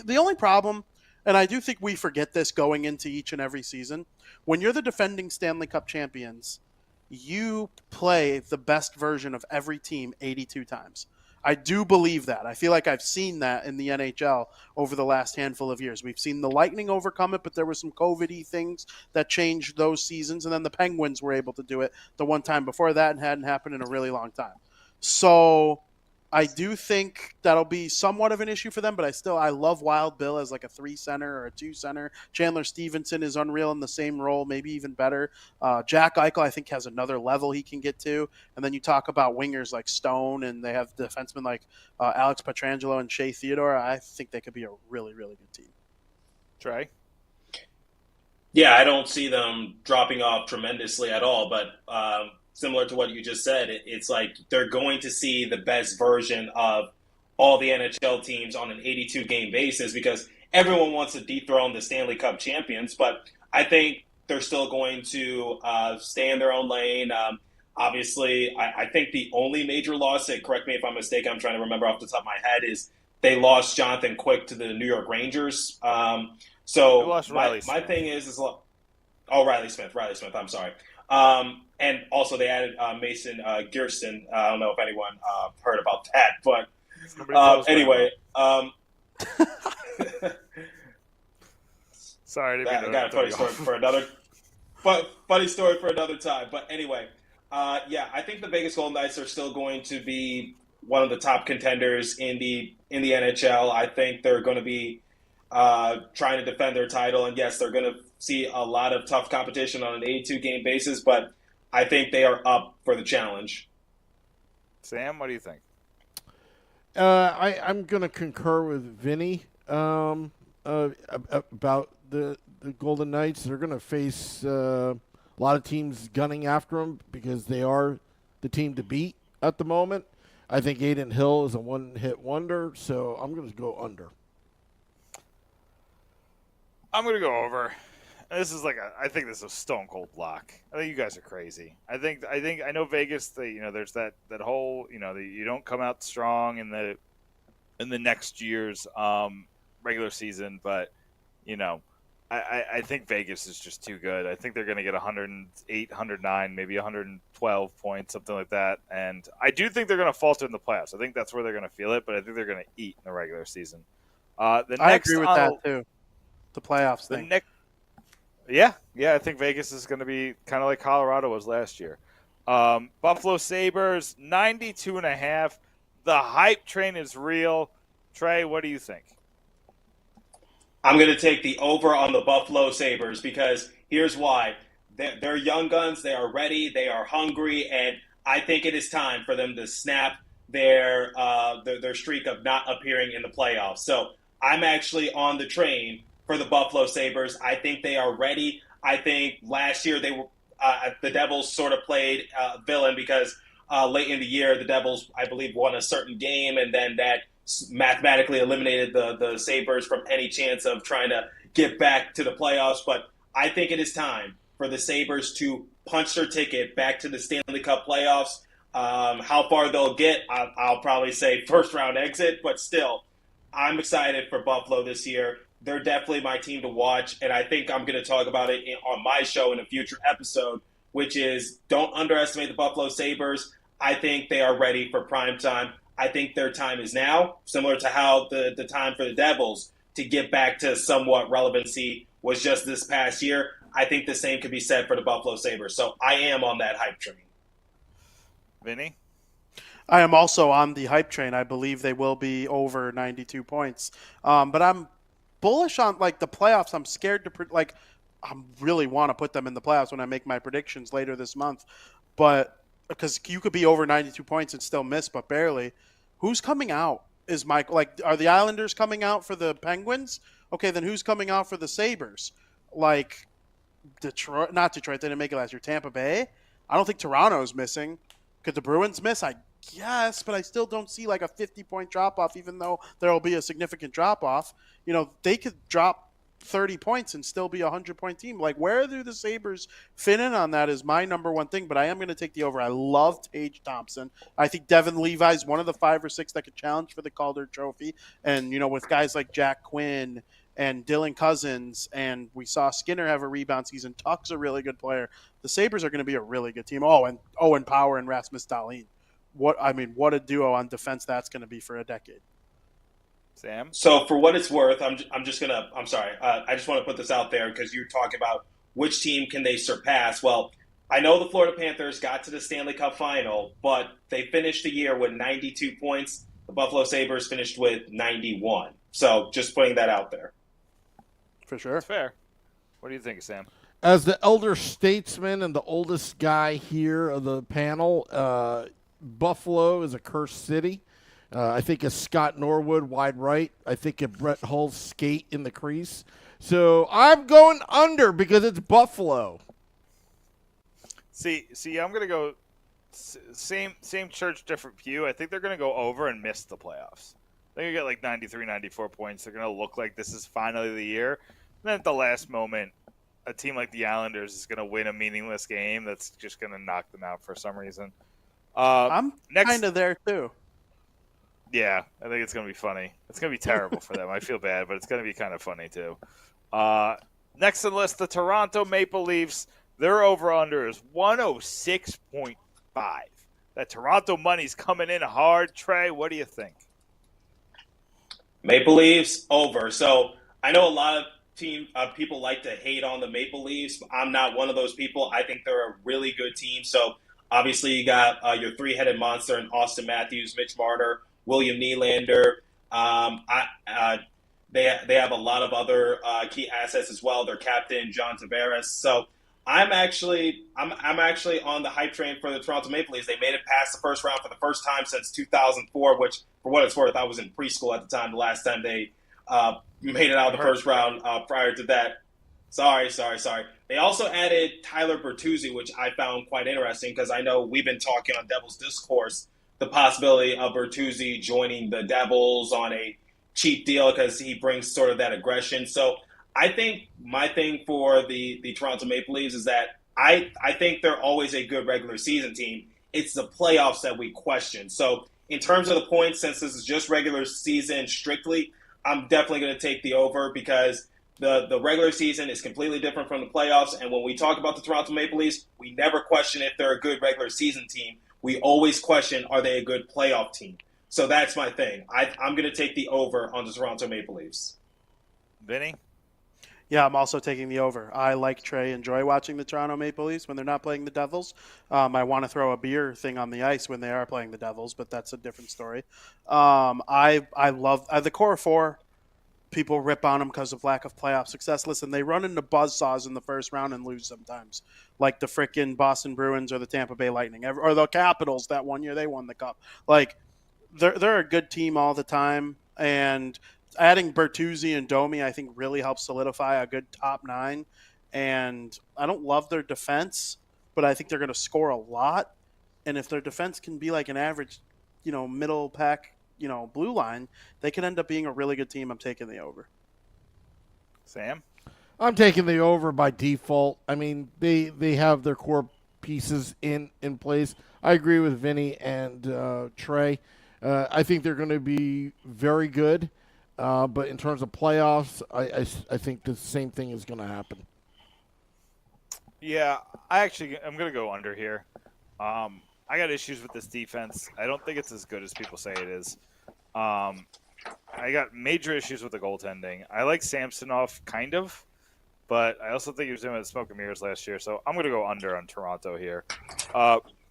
the only problem, and I do think we forget this going into each and every season, when you're the defending Stanley Cup champions, you play the best version of every team 82 times. I do believe that. I feel like I've seen that in the NHL over the last handful of years. We've seen the Lightning overcome it, but there were some COVID-y things that changed those seasons, and then the Penguins were able to do it the one time before that and hadn't happened in a really long time. So I do think that'll be somewhat of an issue for them, but I love Wild Bill as like a 3-center or a 2-center. Chandler Stevenson is unreal in the same role, maybe even better. Jack Eichel, I think, has another level he can get to. And then you talk about wingers like Stone, and they have defensemen like Alex Pietrangelo and Shea Theodore. I think they could be a really, really good team.
Trey?
Yeah, I don't see them dropping off tremendously at all, but similar to what you just said, it's like they're going to see the best version of all the NHL teams on an 82-game basis because everyone wants to dethrone the Stanley Cup champions, but I think they're still going to stay in their own lane. Obviously, I think the only major loss, correct me if I'm mistaken, I'm trying to remember off the top of my head, is they lost Jonathan Quick to the New York Rangers. So my thing is Riley Smith, I'm sorry. And also they added Mason Gerston. I don't know if anyone heard about that, but anyway.
Sorry,
I got a funny story for another. Funny story for another time. But anyway, yeah, I think the Vegas Golden Knights are still going to be one of the top contenders in the NHL. I think they're going to be trying to defend their title, and yes, they're going to see a lot of tough competition on an 82-game basis, but I think they are up for the challenge.
Sam, what do you think?
I'm going to concur with Vinny. about the Golden Knights. They're going to face a lot of teams gunning after them because they are the team to beat at the moment. I think Aiden Hill is a one-hit wonder, so I'm going to go under.
I'm going to go over. This is I think this is a stone cold block. I think you guys are crazy. I know Vegas. There's that whole you don't come out strong in the next year's regular season, but I think Vegas is just too good. I think they're going to get 108, 109, maybe 112 points, something like that. And I do think they're going to falter in the playoffs. I think that's where they're going to feel it, but I think they're going to eat in the regular season.
I agree with that too. The playoffs thing.
Yeah, I think Vegas is going to be kind of like Colorado was last year. Buffalo Sabres, 92.5. The hype train is real. Trey, what do you think?
I'm going to take the over on the Buffalo Sabres because here's why. They're young guns. They are ready. They are hungry. And I think it is time for them to snap their streak of not appearing in the playoffs. So I'm actually on the train for the Buffalo Sabres. I think they are ready. I think last year the Devils sort of played villain because late in the year the Devils, I believe, won a certain game, and then that mathematically eliminated the Sabres from any chance of trying to get back to the playoffs. But I think it is time for the Sabres to punch their ticket back to the Stanley Cup playoffs. How far they'll get, I'll probably say first round exit, but still, I'm excited for Buffalo this year. They're definitely my team to watch, and I think I'm going to talk about it on my show in a future episode, which is don't underestimate the Buffalo Sabres. I think they are ready for prime time. I think their time is now, similar to how the time for the Devils to get back to somewhat relevancy was just this past year. I think the same could be said for the Buffalo Sabres. So I am on that hype train.
Vinny?
I am also on the hype train. I believe they will be over 92 points. But I'm bullish on the playoffs. I'm scared to I really want to put them in the playoffs when I make my predictions later this month. But because you could be over 92 points and still miss, but barely. Who's coming out? Are the Islanders coming out for the Penguins? Okay, then who's coming out for the Sabres? Detroit, not Detroit. They didn't make it last year. Tampa Bay. I don't think Toronto's missing. Could the Bruins miss? I guess, but I still don't see a 50-point drop-off, even though there will be a significant drop-off. They could drop 30 points and still be a 100-point team. Where do the Sabres fit in on that is my number one thing, but I am going to take the over. I love Tage Thompson. I think Devin Levi's one of the 5 or 6 that could challenge for the Calder Trophy. And, with guys like Jack Quinn and Dylan Cousins, and we saw Skinner have a rebound season. Tuck's a really good player. The Sabres are going to be a really good team. Oh, and Owen Power and Rasmus Dahlin. What a duo on defense that's going to be for a decade.
Sam?
So for what it's worth, I'm just going to – I'm sorry. I just want to put this out there because you're talking about which team can they surpass. Well, I know the Florida Panthers got to the Stanley Cup final, but they finished the year with 92 points. The Buffalo Sabres finished with 91. So just putting that out there.
For sure.
That's fair. What do you think, Sam?
As the elder statesman and the oldest guy here of the panel, Buffalo is a cursed city. I think a Scott Norwood wide right. I think a Brett Hull skate in the crease. So I'm going under because it's Buffalo.
See, I'm going to go same church, different pew. I think they're going to go over and miss the playoffs. They're going to get 93, 94 points. They're going to look like this is finally the year. And then at the last moment, a team like the Islanders is going to win a meaningless game that's just going to knock them out for some reason.
I'm kind of there too.
Yeah, I think it's going to be funny. It's going to be terrible for them. I feel bad, but it's going to be kind of funny too. Next on the list, the Toronto Maple Leafs. Their over-under is 106.5. That Toronto money's coming in hard. Trey, what do you think?
Maple Leafs, over. So I know a lot of people like to hate on the Maple Leafs. I'm not one of those people. I think they're a really good team. So obviously you got your three-headed monster in Austin Matthews, Mitch Marner, William Nylander. They have a lot of other key assets as well. Their captain, John Tavares. So I'm actually on the hype train for the Toronto Maple Leafs. They made it past the first round for the first time since 2004, which, for what it's worth, I was in preschool at the time, the last time they made it out of the first round prior to that. Sorry. They also added Tyler Bertuzzi, which I found quite interesting because I know we've been talking on Devils Discourse the possibility of Bertuzzi joining the Devils on a cheap deal because he brings sort of that aggression. So I think my thing for the Toronto Maple Leafs is that I think they're always a good regular season team. It's the playoffs that we question. So in terms of the points, since this is just regular season strictly, I'm definitely going to take the over because the regular season is completely different from the playoffs. And when we talk about the Toronto Maple Leafs, we never question if they're a good regular season team. We always question, are they a good playoff team? So that's my thing. I'm going to take the over on the Toronto Maple Leafs.
Vinny?
Yeah, I'm also taking the over. I, like Trey, enjoy watching the Toronto Maple Leafs when they're not playing the Devils. I want to throw a beer thing on the ice when they are playing the Devils, but that's a different story. I love the core four. People rip on them because of lack of playoff success. Listen, they run into buzzsaws in the first round and lose sometimes, like the frickin' Boston Bruins or the Tampa Bay Lightning or the Capitals that one year they won the cup. Like, they're a good team all the time, and adding Bertuzzi and Domi, I think, really helps solidify a good top nine. And I don't love their defense, but I think they're going to score a lot. And if their defense can be like an average, middle pack, blue line, they could end up being a really good team. I'm taking the over.
Sam?
I'm taking the over by default. I mean, they have their core pieces in place. I agree with Vinny and Trey. I think they're going to be very good. But in terms of playoffs, I think the same thing is going to happen.
Yeah, I'm going to go under here. I got issues with this defense. I don't think it's as good as people say it is. I got major issues with the goaltending. I like Samsonov, kind of, but I also think he was doing it with smoke and mirrors last year, so I'm going to go under on Toronto here.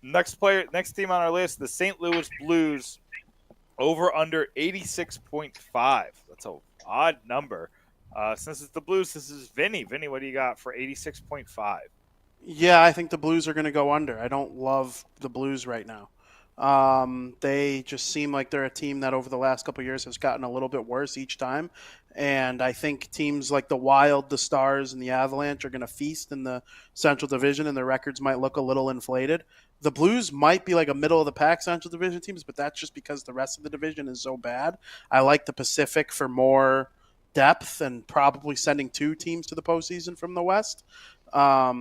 Next team on our list, the St. Louis Blues, over under 86.5. That's an odd number. Since it's the Blues, this is Vinny. Vinny, what do you got for 86.5?
Yeah, I think the Blues are going to go under. I don't love the Blues right now. They just seem like they're a team that over the last couple of years has gotten a little bit worse each time. And I think teams like the Wild, the Stars, and the Avalanche are going to feast in the Central Division, and their records might look a little inflated. The Blues might be like a middle-of-the-pack Central Division teams, but that's just because the rest of the division is so bad. I like the Pacific for more depth and probably sending two teams to the postseason from the West. They're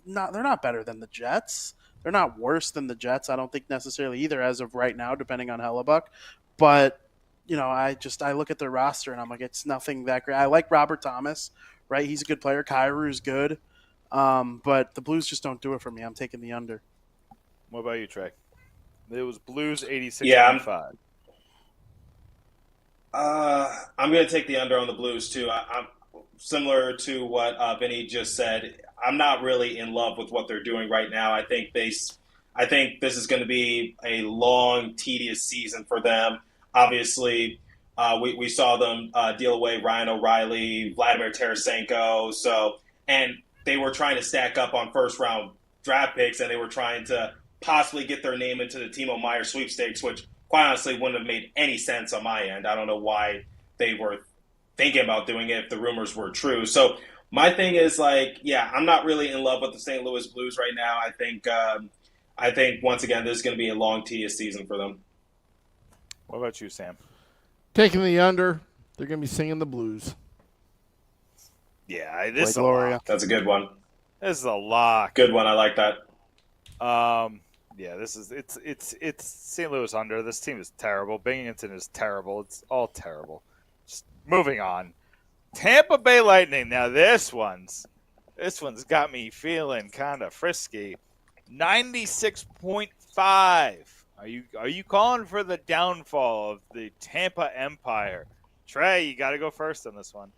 not better than the Jets. They're not worse than the Jets, I don't think necessarily either as of right now, depending on Hellebuck. But, I look at their roster and I'm like, it's nothing that great. I like Robert Thomas, right? He's a good player. Kyrie's good. But the Blues just don't do it for me. I'm taking the under.
What about you, Trey? It was Blues 86.5.
Yeah, I'm going to take the under on the Blues, too. I'm similar to what Vinny just said. I'm not really in love with what they're doing right now. I think this is going to be a long, tedious season for them. Obviously, we saw them deal away Ryan O'Reilly, Vladimir Tarasenko. And they were trying to stack up on first-round draft picks, and they were trying to possibly get their name into the Timo Meier sweepstakes, which quite honestly wouldn't have made any sense on my end. I don't know why they were thinking about doing it if the rumors were true. So my thing is I'm not really in love with the St. Louis Blues right now. I think once again, this is going to be a long, tedious season for them.
What about you, Sam?
Taking the under. They're going to be singing the blues.
Yeah, this is a
Gloria.
lock.
That's a good one.
This is a lock.
Good one. I like that.
Yeah, it's St. Louis under. This team is terrible. Binghamton is terrible. It's all terrible. Just moving on. Tampa Bay Lightning. Now this one's got me feeling kind of frisky. 96.5. Are you calling for the downfall of the Tampa Empire? Trey, you got to go first on this one.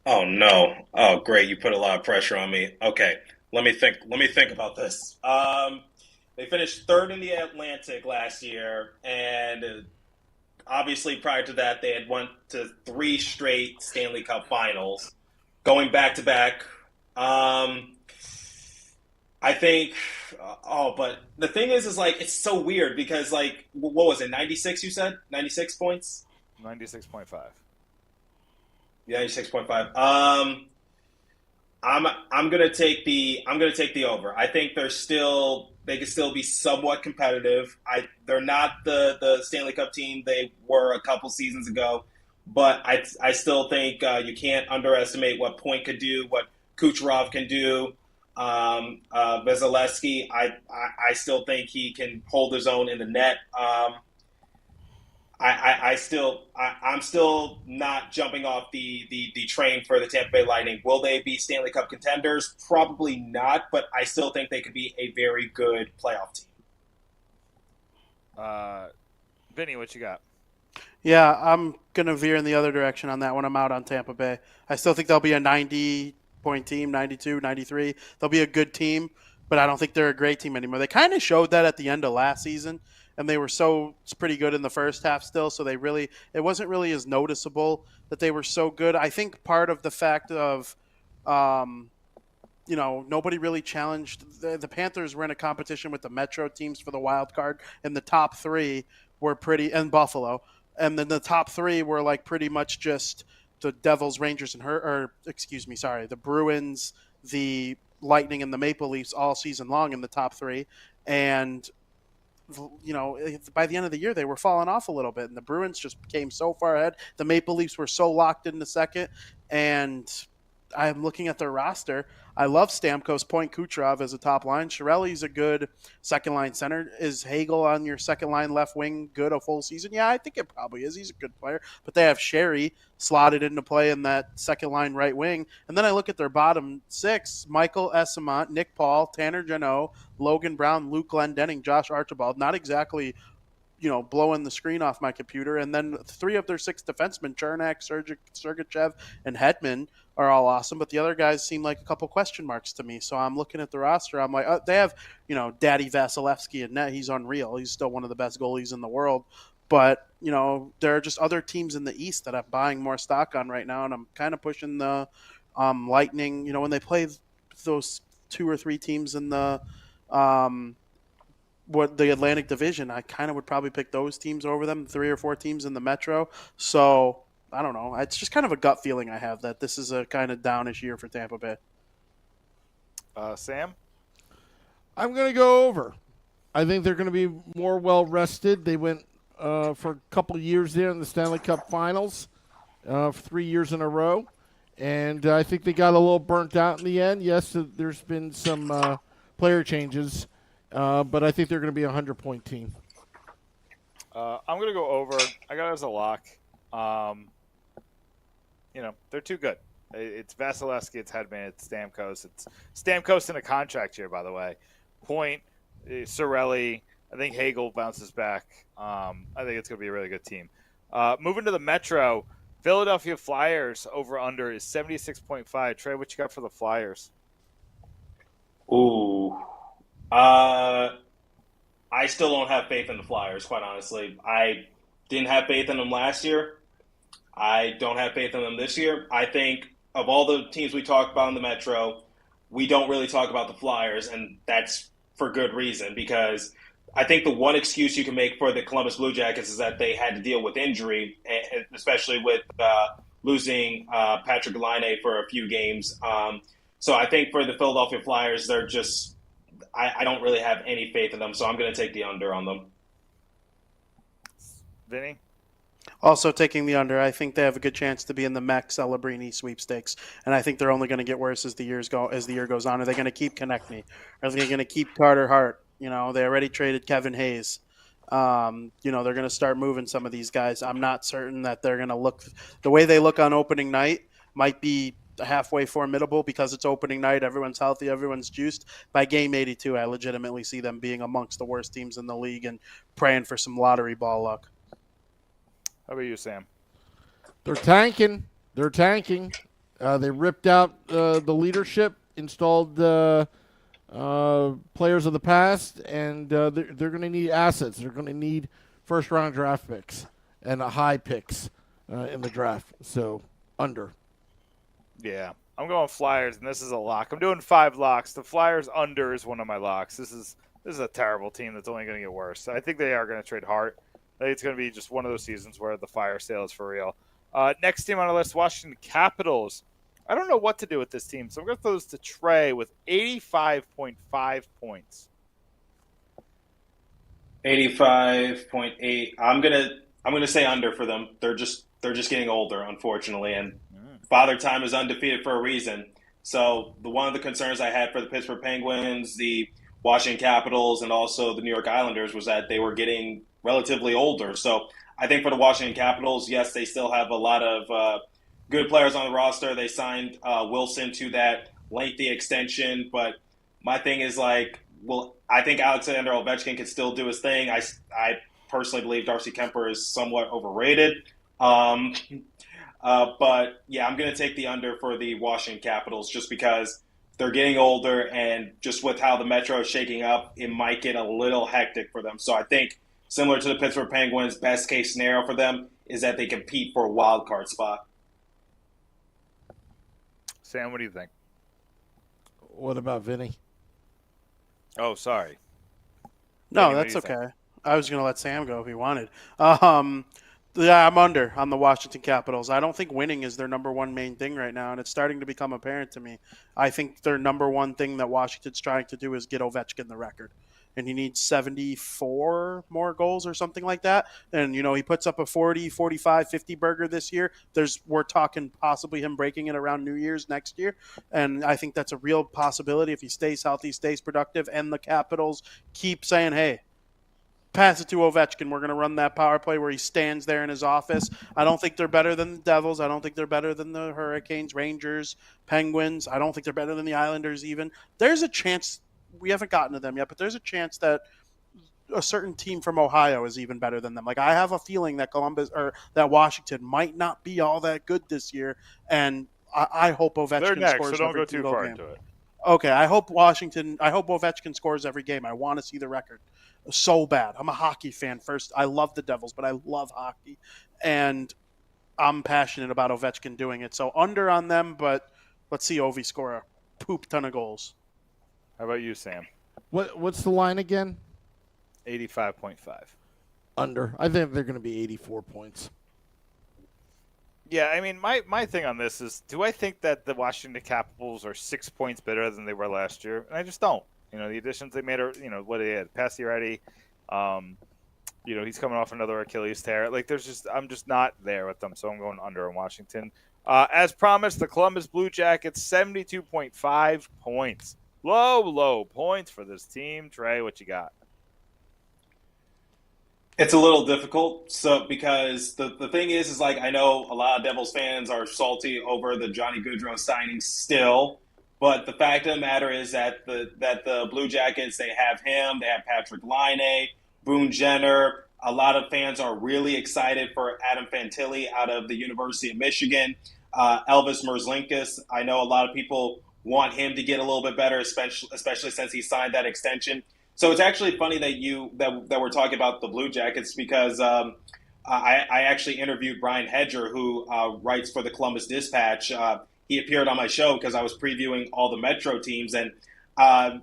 Oh no! Oh great! You put a lot of pressure on me. Okay, let me think about this. They finished third in the Atlantic last year, and obviously prior to that, they had went to 3 straight Stanley Cup Finals, going back to back. I think. But the thing is it's so weird because what was it? 96? You said 96 points.
96.5.
Yeah, 96.5. I'm gonna take the over. I think they can still be somewhat competitive. They're not the Stanley Cup team they were a couple seasons ago, but I still think you can't underestimate what Point could do, what Kucherov can do. Vasilevsky, I still think he can hold his own in the net. I'm still not jumping off the train for the Tampa Bay Lightning. Will they be Stanley Cup contenders? Probably not, but I still think they could be a very good playoff team.
Vinny, what you got?
Yeah, I'm going to veer in the other direction on that one. I'm out on Tampa Bay. I still think they'll be a 90-point team, 92, 93. They'll be a good team, but I don't think they're a great team anymore. They kind of showed that at the end of last season, and they were pretty good in the first half still, so it wasn't really as noticeable that they were so good. I think part of the fact of nobody really challenged. The Panthers were in a competition with the Metro teams for the wild card, and the top three were and Buffalo. And then the top three were like pretty much just the Devils, Rangers, the Bruins, the Lightning, and the Maple Leafs all season long in the top three. And by the end of the year, they were falling off a little bit, and the Bruins just came so far ahead. The Maple Leafs were so locked in the second, and I'm looking at their roster. I love Stamkos, Point, Kucherov as a top line. Chiarelli's a good second line center. Is Hagel on your second line left wing good a full season? Yeah, I think it probably is. He's a good player. But they have Sherry slotted into play in that second line right wing. And then I look at their bottom six: Michael Esamont, Nick Paul, Tanner Jeannot, Logan Brown, Luke Glendening, Josh Archibald. Not exactly blowing the screen off my computer. And then three of their six defensemen, Chernak, Sergachev, and Hedman, are all awesome. But the other guys seem like a couple question marks to me. So I'm looking at the roster. I'm like, they have, Daddy Vasilevsky in net. He's unreal. He's still one of the best goalies in the world. But, there are just other teams in the East that I'm buying more stock on right now. And I'm kind of pushing the Lightning, when they play those two or three teams in the the Atlantic Division, I kind of would probably pick those teams over them, 3 or 4 teams in the Metro. So I don't know. It's just kind of a gut feeling I have that this is a kind of downish year for Tampa Bay.
Sam?
I'm going to go over. I think they're going to be more well-rested. They went for a couple years there in the Stanley Cup Finals, 3 years in a row. And I think they got a little burnt out in the end. Yes, there's been some player changes, but I think they're going to be a 100-point team.
I'm going to go over. I got it as a lock. They're too good. It's Vasilevsky, it's Hedman, it's Stamkos. It's Stamkos in a contract year, by the way. Point, Cirelli. I think Hagel bounces back. I think it's going to be a really good team. Moving to the Metro, Philadelphia Flyers over-under is 76.5. Trey, what you got for the Flyers?
Ooh. I still don't have faith in the Flyers, quite honestly. I didn't have faith in them last year. I don't have faith in them this year. I think of all the teams we talk about in the Metro, we don't really talk about the Flyers, and that's for good reason, because I think the one excuse you can make for the Columbus Blue Jackets is that they had to deal with injury, especially with losing Patrick Laine for a few games. So I think for the Philadelphia Flyers, they're just – I don't really have any faith in them, so I'm going to take the under on them.
Vinny?
Also taking the under. I think they have a good chance to be in the Max Celebrini sweepstakes, and I think they're only going to get worse as the year goes on. Are they going to keep Konechny? Are they going to keep Carter Hart? They already traded Kevin Hayes. They're going to start moving some of these guys. I'm not certain that they're going to look the way they look on opening night. Might be halfway formidable because it's opening night. Everyone's healthy. Everyone's juiced. By game 82, I legitimately see them being amongst the worst teams in the league and praying for some lottery ball luck.
How about you, Sam?
They're tanking. They ripped out the leadership, installed players of the past, and they're going to need assets. They're going to need first-round draft picks and high picks in the draft. So, under.
Yeah. I'm going Flyers, and this is a lock. I'm doing 5 locks. The Flyers under is one of my locks. This is a terrible team that's only going to get worse. I think they are going to trade Hart. I think it's going to be just one of those seasons where the fire sale is for real. Next team on our list, Washington Capitals. I don't know what to do with this team, so I'm going to throw this to Trey with 85.5 points.
85.8. I'm gonna say under for them. They're just getting older, unfortunately, and Father Time is undefeated for a reason. So one of the concerns I had for the Pittsburgh Penguins, the Washington Capitals, and also the New York Islanders was that they were getting relatively older. So I think for the Washington Capitals, yes, they still have a lot of good players on the roster. They signed Wilson to that lengthy extension, but my thing is I think Alexander Ovechkin can still do his thing. I personally believe Darcy Kemper is somewhat overrated. But yeah, I'm going to take the under for the Washington Capitals just because they're getting older, and just with how the Metro is shaking up, it might get a little hectic for them. So I think similar to the Pittsburgh Penguins, best case scenario for them is that they compete for a wild card spot.
Sam, what do you think?
What about Vinny?
Oh, sorry.
No,
Vinny, what
that's
do you think?
okay. I was going to let Sam go if he wanted. Yeah, I'm under on the Washington Capitals. I don't think winning is their number one main thing right now, and it's starting to become apparent to me. I think their number one thing that Washington's trying to do is get Ovechkin the record. And he needs 74 more goals or something like that. And, he puts up a 40, 45, 50 burger this year. We're talking possibly him breaking it around New Year's next year. And I think that's a real possibility if he stays healthy, stays productive, and the Capitals keep saying, hey, pass it to Ovechkin. We're going to run that power play where he stands there in his office. I don't think they're better than the Devils. I don't think they're better than the Hurricanes, Rangers, Penguins. I don't think they're better than the Islanders even. There's a chance, we haven't gotten to them yet, but there's a chance that a certain team from Ohio is even better than them. I have a feeling that that Washington might not be all that good this year, and I hope Ovechkin
They're next,
scores
so don't
every
go too
single
far
game.
into it.
Okay, I hope Ovechkin scores every game. I want to see the record so bad. I'm a hockey fan first. I love the Devils, but I love hockey, and I'm passionate about Ovechkin doing it. So under on them, but let's see Ovi score a poop ton of goals.
How about you, Sam?
What's the line again?
85.5.
Under. I think they're going to be 84 points.
Yeah, I mean, my thing on this is, do I think that the Washington Capitals are 6 points better than they were last year? And I just don't. The additions they made are, what they had. Pacioretty, he's coming off another Achilles tear. I'm just not there with them, so I'm going under on Washington. As promised, the Columbus Blue Jackets, 72.5 points. Low points for this team. Trey, what you got?
It's a little difficult, because the thing is I know a lot of Devils fans are salty over the Johnny Gaudreau signing still, but the fact of the matter is that the Blue Jackets, they have him, they have Patrick Laine, Boone Jenner. A lot of fans are really excited for Adam Fantilli out of the University of Michigan. Elvis Merzlikins, I know a lot of people want him to get a little bit better, especially since he signed that extension. So it's actually funny that we're talking about the Blue Jackets, because I actually interviewed Brian Hedger, who writes for the Columbus Dispatch. He appeared on my show because I was previewing all the Metro teams, and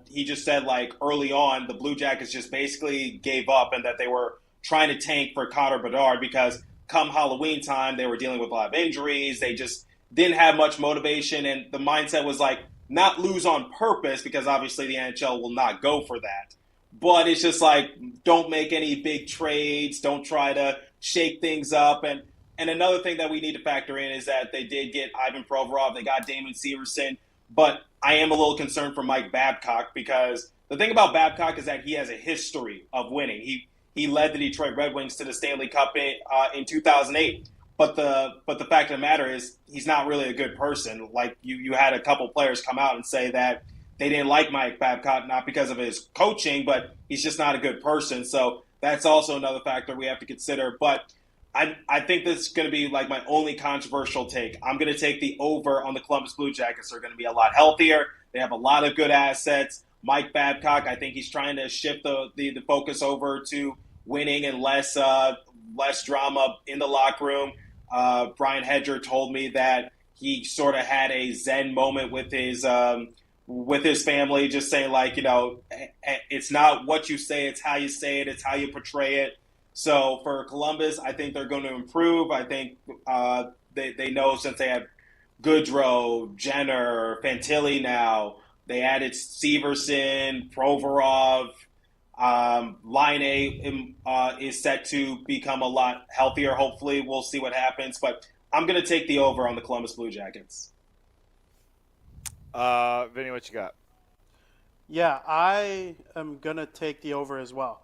he just said early on the Blue Jackets just basically gave up and that they were trying to tank for Connor Bedard because come Halloween time they were dealing with a lot of injuries. They just didn't have much motivation, and the mindset was not lose on purpose, because obviously the NHL will not go for that. But it's just don't make any big trades. Don't try to shake things up. And another thing that we need to factor in is that they did get Ivan Provorov. They got Damon Severson. But I am a little concerned for Mike Babcock, because the thing about Babcock is that he has a history of winning. He led the Detroit Red Wings to the Stanley Cup in 2008. But the fact of the matter is he's not really a good person. You had a couple players come out and say that they didn't like Mike Babcock, not because of his coaching, but he's just not a good person. So that's also another factor we have to consider. But I think this is going to be my only controversial take. I'm going to take the over on the Columbus Blue Jackets. They're going to be a lot healthier. They have a lot of good assets. Mike Babcock, I think he's trying to shift the focus over to winning and less drama in the locker room. Brian Hedger told me that he sort of had a Zen moment with his family, just saying it's not what you say, it's how you say it, it's how you portray it. So for Columbus, I think they're going to improve. I think they know since they have Goodrow, Jenner, Fantilli now, they added Severson, Provorov. Line A is set to become a lot healthier. Hopefully, we'll see what happens. But I'm going to take the over on the Columbus Blue Jackets.
Vinny, what you got?
Yeah, I am going to take the over as well.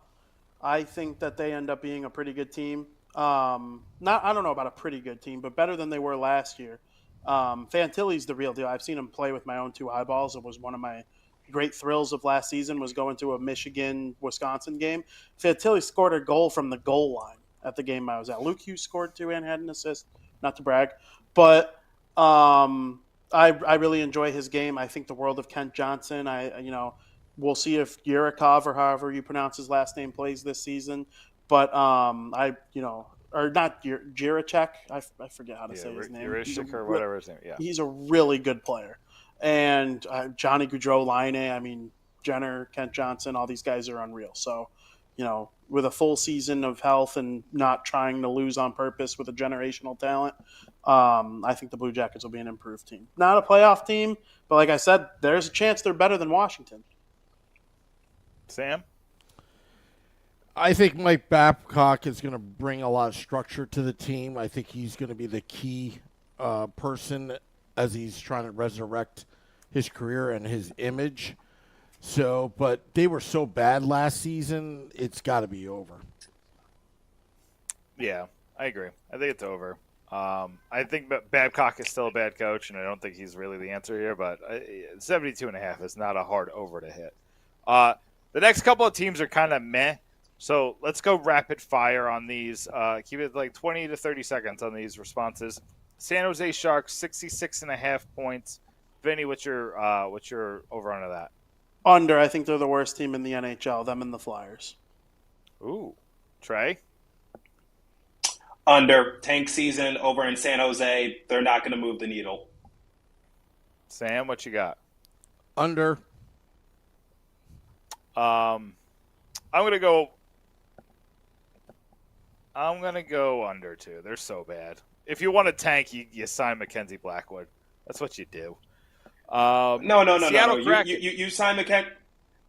I think that they end up being a pretty good team. I don't know about a pretty good team, but better than they were last year. Fantilli's the real deal. I've seen him play with my own two eyeballs. It was one of my great thrills of last season was going to a Michigan-Wisconsin game. Fantilli scored a goal from the goal line at the game I was at. Luke Hughes scored two and had an assist, not to brag. But I really enjoy his game. I think the world of Kent Johnson. We'll see if Yurikov or however you pronounce his last name plays this season. But or not Jiricek. I forget how to say his name.
Jiricek or whatever his name. Yeah,
he's a really good player. And Johnny Gaudreau, Line, Jenner, Kent Johnson, all these guys are unreal. So, with a full season of health and not trying to lose on purpose with a generational talent, I think the Blue Jackets will be an improved team. Not a playoff team, but like I said, there's a chance they're better than Washington.
Sam?
I think Mike Babcock is going to bring a lot of structure to the team. I think he's going to be the key person as he's trying to resurrect his career and his image. So, but they were so bad last season, it's got to be over.
Yeah, I agree. I think it's over. I think Babcock is still a bad coach, and I don't think he's really the answer here, but 72.5 is not a hard over to hit. The next couple of teams are kind of meh, so let's go rapid fire on these. Keep it like 20 to 30 seconds on these responses. San Jose Sharks, 66.5 points. Vinny, what's your over under that?
Under. I think they're the worst team in the NHL, them and the Flyers.
Ooh. Trey?
Under. Tank season over in San Jose. They're not going to move the needle.
Sam, what you got?
Under.
I'm gonna go under too. They're so bad. If you want a tank, you sign Mackenzie Blackwood. That's what you do.
No.
Seattle Kraken.
You sign Mackenzie.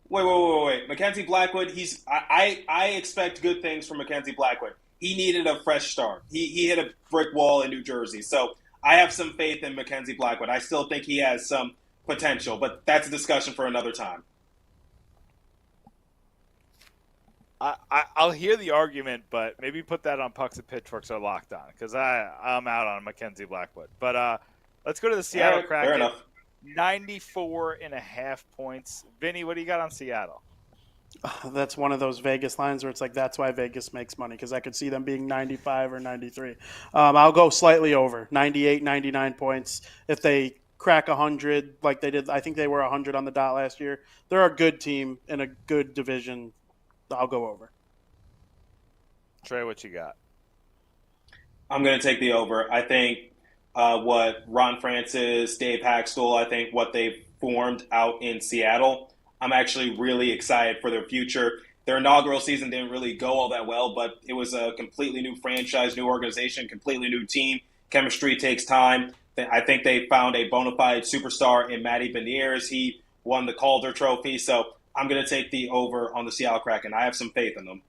Wait. Mackenzie Blackwood. I expect good things from Mackenzie Blackwood. He needed a fresh start. He hit a brick wall in New Jersey. So I have some faith in Mackenzie Blackwood. I still think he has some potential, but that's a discussion for another time.
I'll hear the argument, but maybe put that on Pucks and Pitchforks or Locked On, because I'm out on Mackenzie Blackwood. But let's go to the Seattle Kraken.
Fair enough.
94.5 points. Vinny, what do you got on Seattle?
That's one of those Vegas lines where it's like that's why Vegas makes money, because I could see them being 95 or 93. I'll go slightly over, 98, 99 points. If they crack 100 like they did, I think they were 100 on the dot last year. They're a good team in a good division. I'll go over.
Trey, what you got?
I'm going to take the over. I think what Ron Francis, Dave Haxtell, I think what they've formed out in Seattle, I'm actually really excited for their future. Their inaugural season didn't really go all that well, but it was a completely new franchise, new organization, completely new team. Chemistry takes time. I think they found a bona fide superstar in Matty Beniers. He won the Calder Trophy, so I'm going to take the over on the Seattle Kraken. I have some faith in them.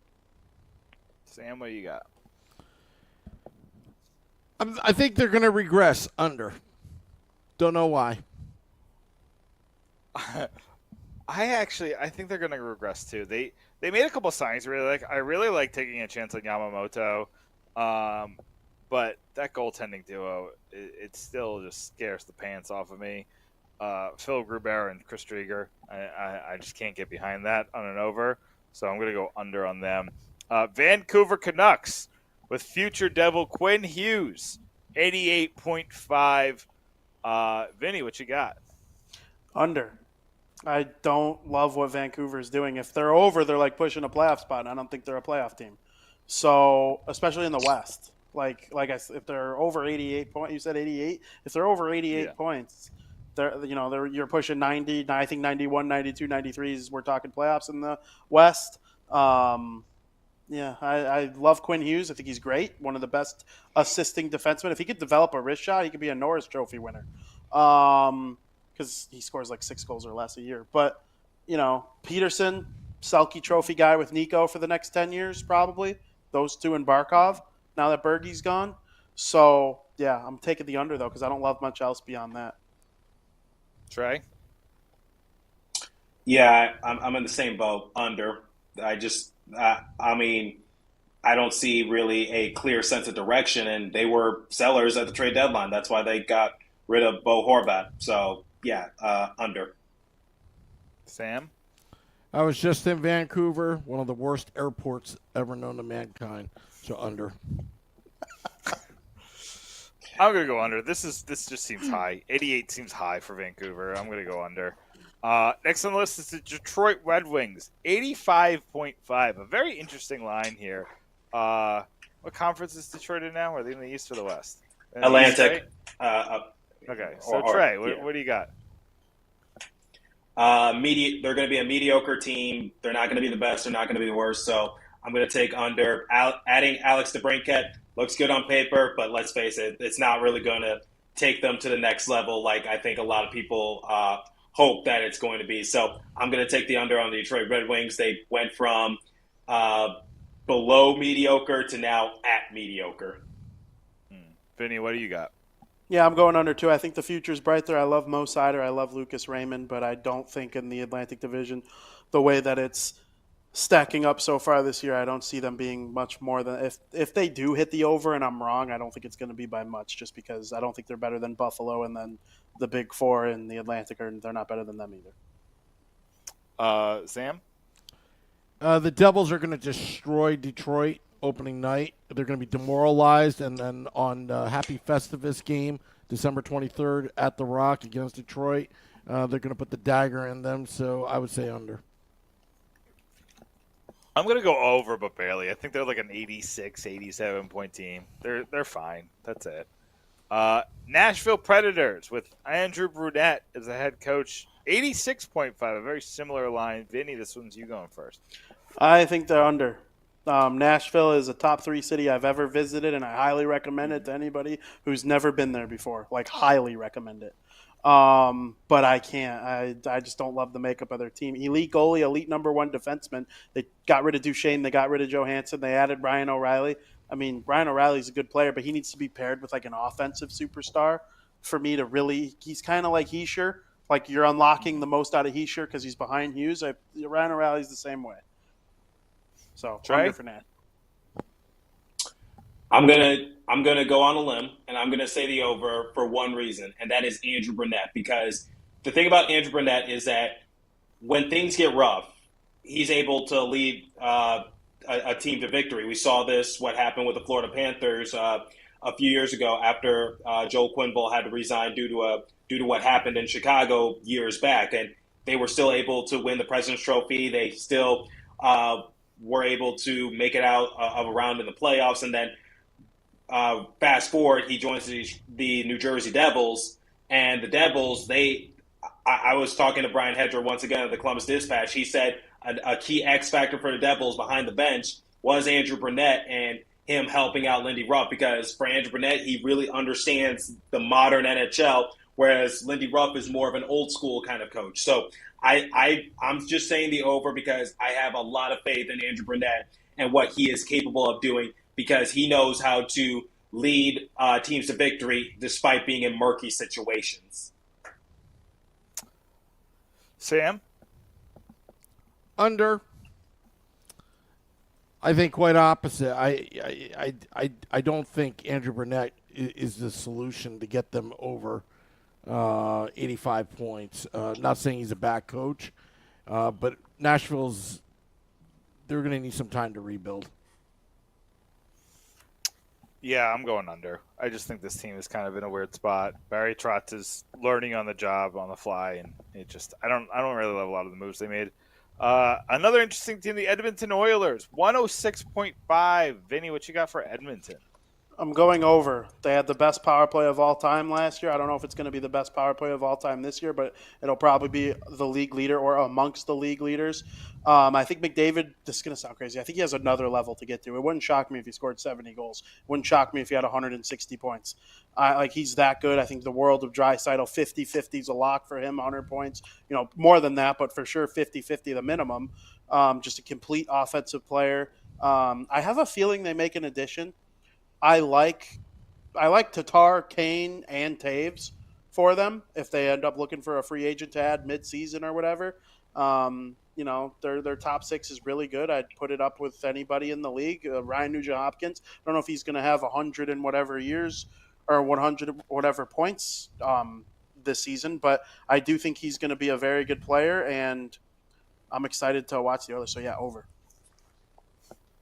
Sam, what do you got?
I think they're going to regress under. Don't know why.
I think they're going to regress too. They made a couple signings I really like taking a chance on Yamamoto, but that goaltending duo, it still just scares the pants off of me. Phil Grubauer and Chris Drieger, I just can't get behind that on an over, so I'm going to go under on them. Vancouver Canucks with future Devil Quinn Hughes, 88.5. Vinny, what you got?
Under. I don't love what Vancouver's doing. If they're over, they're like pushing a playoff spot, and I don't think they're a playoff team. So, especially in the West. If they're over 88 points, you said 88? If they're over 88 points, you're pushing 90. I think 91, 92, 93 is we're talking playoffs in the West. Yeah, I love Quinn Hughes. I think he's great. One of the best assisting defensemen. If he could develop a wrist shot, he could be a Norris Trophy winner. Because he scores like 6 goals or less a year. But, Peterson, Selke Trophy guy with Nico for the next 10 years, probably. Those two and Barkov, now that Bergey's gone. So, yeah, I'm taking the under, though, because I don't love much else beyond that.
Trey?
Yeah, I'm in the same boat. Under. I don't see really a clear sense of direction, and they were sellers at the trade deadline. That's why they got rid of Bo Horvat. So, yeah, under.
Sam?
I was just in Vancouver, one of the worst airports ever known to mankind. So under.
I'm gonna go under. This just seems high. 88 seems high for Vancouver. I'm gonna go under. Next on the list is the Detroit Red Wings, 85.5. A very interesting line here. What conference is Detroit in now? Are they in the East or the West?
Atlantic.
Okay, so Trey, what do you got?
They're going to be a mediocre team. They're not going to be the best. They're not going to be the worst. So I'm going to take under. Adding Alex DeBrincat looks good on paper, but let's face it, it's not really going to take them to the next level like I think a lot of people hope that it's going to be. So I'm going to take the under on the Detroit Red Wings. They went from below mediocre to now at mediocre.
Vinny, what do you got?
Yeah, I'm going under too. I think the future's bright there. I love Mo Sider. I love Lucas Raymond, but I don't think in the Atlantic Division, the way that it's stacking up so far this year, I don't see them being much more than if they do hit the over and I'm wrong, I don't think it's going to be by much just because I don't think they're better than Buffalo and then the Big Four in the Atlantic, they're not better than them either.
Sam?
The Devils are going to destroy Detroit opening night. They're going to be demoralized, and then on Happy Festivus game, December 23rd at the Rock against Detroit, they're going to put the dagger in them, so I would say under.
I'm going to go over, but barely. I think they're like an 86, 87-point team. They're fine. That's it. Nashville Predators with Andrew Brunette as the head coach, 86.5, a very similar line. Vinny, this one's you going first.
I think they're under. Nashville is a top 3 city I've ever visited, and I highly recommend it to anybody who's never been there before. Like, highly recommend it. But I can't. I just don't love the makeup of their team. Elite goalie, elite number 1 defenseman. They got rid of Duchesne. They got rid of Johansson. They added Brian O'Reilly. I mean, Brian O'Reilly's a good player, but he needs to be paired with like an offensive superstar for me to really – he's kind of like Heischer. Like, you're unlocking the most out of Heischer because he's behind Hughes. Brian O'Reilly's the same way. So,
Trey?
under for Nat.
I'm gonna go on a limb, and I'm gonna say the over for one reason, and that is Andrew Brunette. Because the thing about Andrew Brunette is that when things get rough, he's able to lead a team to victory. We saw this, what happened with the Florida Panthers a few years ago after Joel Quenneville had to resign due to what happened in Chicago years back, and they were still able to win the President's Trophy. They still were able to make it out of a round in the playoffs, and then fast forward, he joins the New Jersey Devils, and the Devils, I was talking to Brian Hedger once again at the Columbus Dispatch. He said a key X factor for the Devils behind the bench was Andrew Brunette and him helping out Lindy Ruff, because for Andrew Brunette, he really understands the modern NHL, whereas Lindy Ruff is more of an old school kind of coach. So I'm just saying the over because I have a lot of faith in Andrew Brunette and what he is capable of doing, because he knows how to lead teams to victory despite being in murky situations.
Sam?
Under. I think quite opposite. I don't think Andrew Burnett is the solution to get them over 85 points. Not saying he's a bad coach, but they're going to need some time to rebuild.
Yeah, I'm going under. I just think this team is kind of in a weird spot. Barry Trotz is learning on the job, on the fly, and I don't really love a lot of the moves they made. Another interesting team, the Edmonton Oilers, 106.5. Vinny, what you got for Edmonton?
I'm going over. They had the best power play of all time last year. I don't know if it's going to be the best power play of all time this year, but it'll probably be the league leader or amongst the league leaders. I think McDavid, this is going to sound crazy, I think he has another level to get to. It wouldn't shock me if he scored 70 goals. It wouldn't shock me if he had 160 points. He's that good. I think the world of Draisaitl, 50-50 is a lock for him, 100 points. More than that, but for sure 50-50 the minimum. Just a complete offensive player. I have a feeling they make an addition. I like Tatar, Kane, and Taves for them if they end up looking for a free agent to add mid-season or whatever. Their top six is really good. I'd put it up with anybody in the league. Ryan Nugent-Hopkins, I don't know if he's going to have 100 and whatever years or 100 whatever points this season, but I do think he's going to be a very good player, and I'm excited to watch the others. So, yeah, over.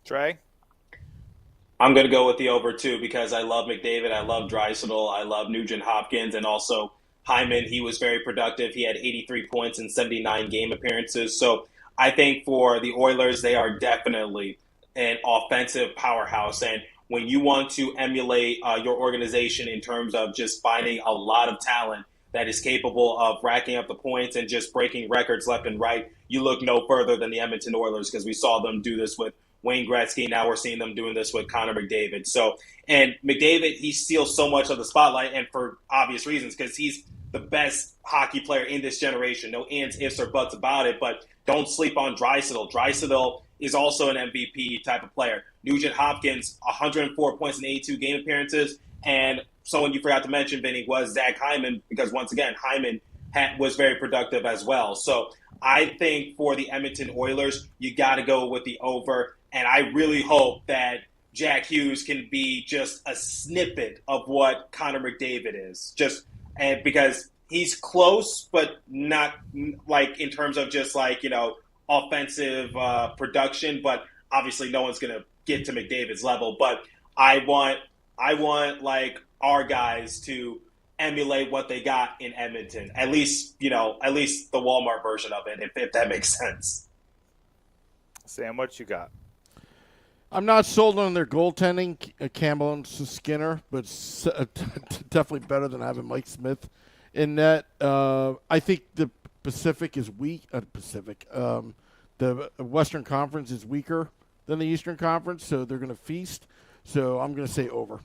Trey?
I'm going to go with the over, too, because I love McDavid, I love Draisaitl, I love Nugent-Hopkins, and also Hyman. He was very productive. He had 83 points in 79 game appearances. So I think for the Oilers, they are definitely an offensive powerhouse. And when you want to emulate your organization in terms of just finding a lot of talent that is capable of racking up the points and just breaking records left and right, you look no further than the Edmonton Oilers, because we saw them do this with Wayne Gretzky. Now we're seeing them doing this with Connor McDavid. And McDavid, he steals so much of the spotlight, and for obvious reasons, because he's the best hockey player in this generation. No ands, ifs, or buts about it, but don't sleep on Draisaitl. Draisaitl is also an MVP type of player. Nugent-Hopkins, 104 points in 82 game appearances, and someone you forgot to mention, Vinny, was Zach Hyman, because once again, Hyman was very productive as well. So I think for the Edmonton Oilers, you got to go with the over. And I really hope that Jack Hughes can be just a snippet of what Connor McDavid is. And because he's close, but not like in terms of just offensive production. But obviously, no one's gonna get to McDavid's level. But I want like our guys to emulate what they got in Edmonton. At least the Walmart version of it, if that makes sense.
Sam, what you got?
I'm not sold on their goaltending, Campbell and Skinner, but definitely better than having Mike Smith in net. I think the Pacific is weak. The Western Conference is weaker than the Eastern Conference, so they're going to feast. So I'm going to say over.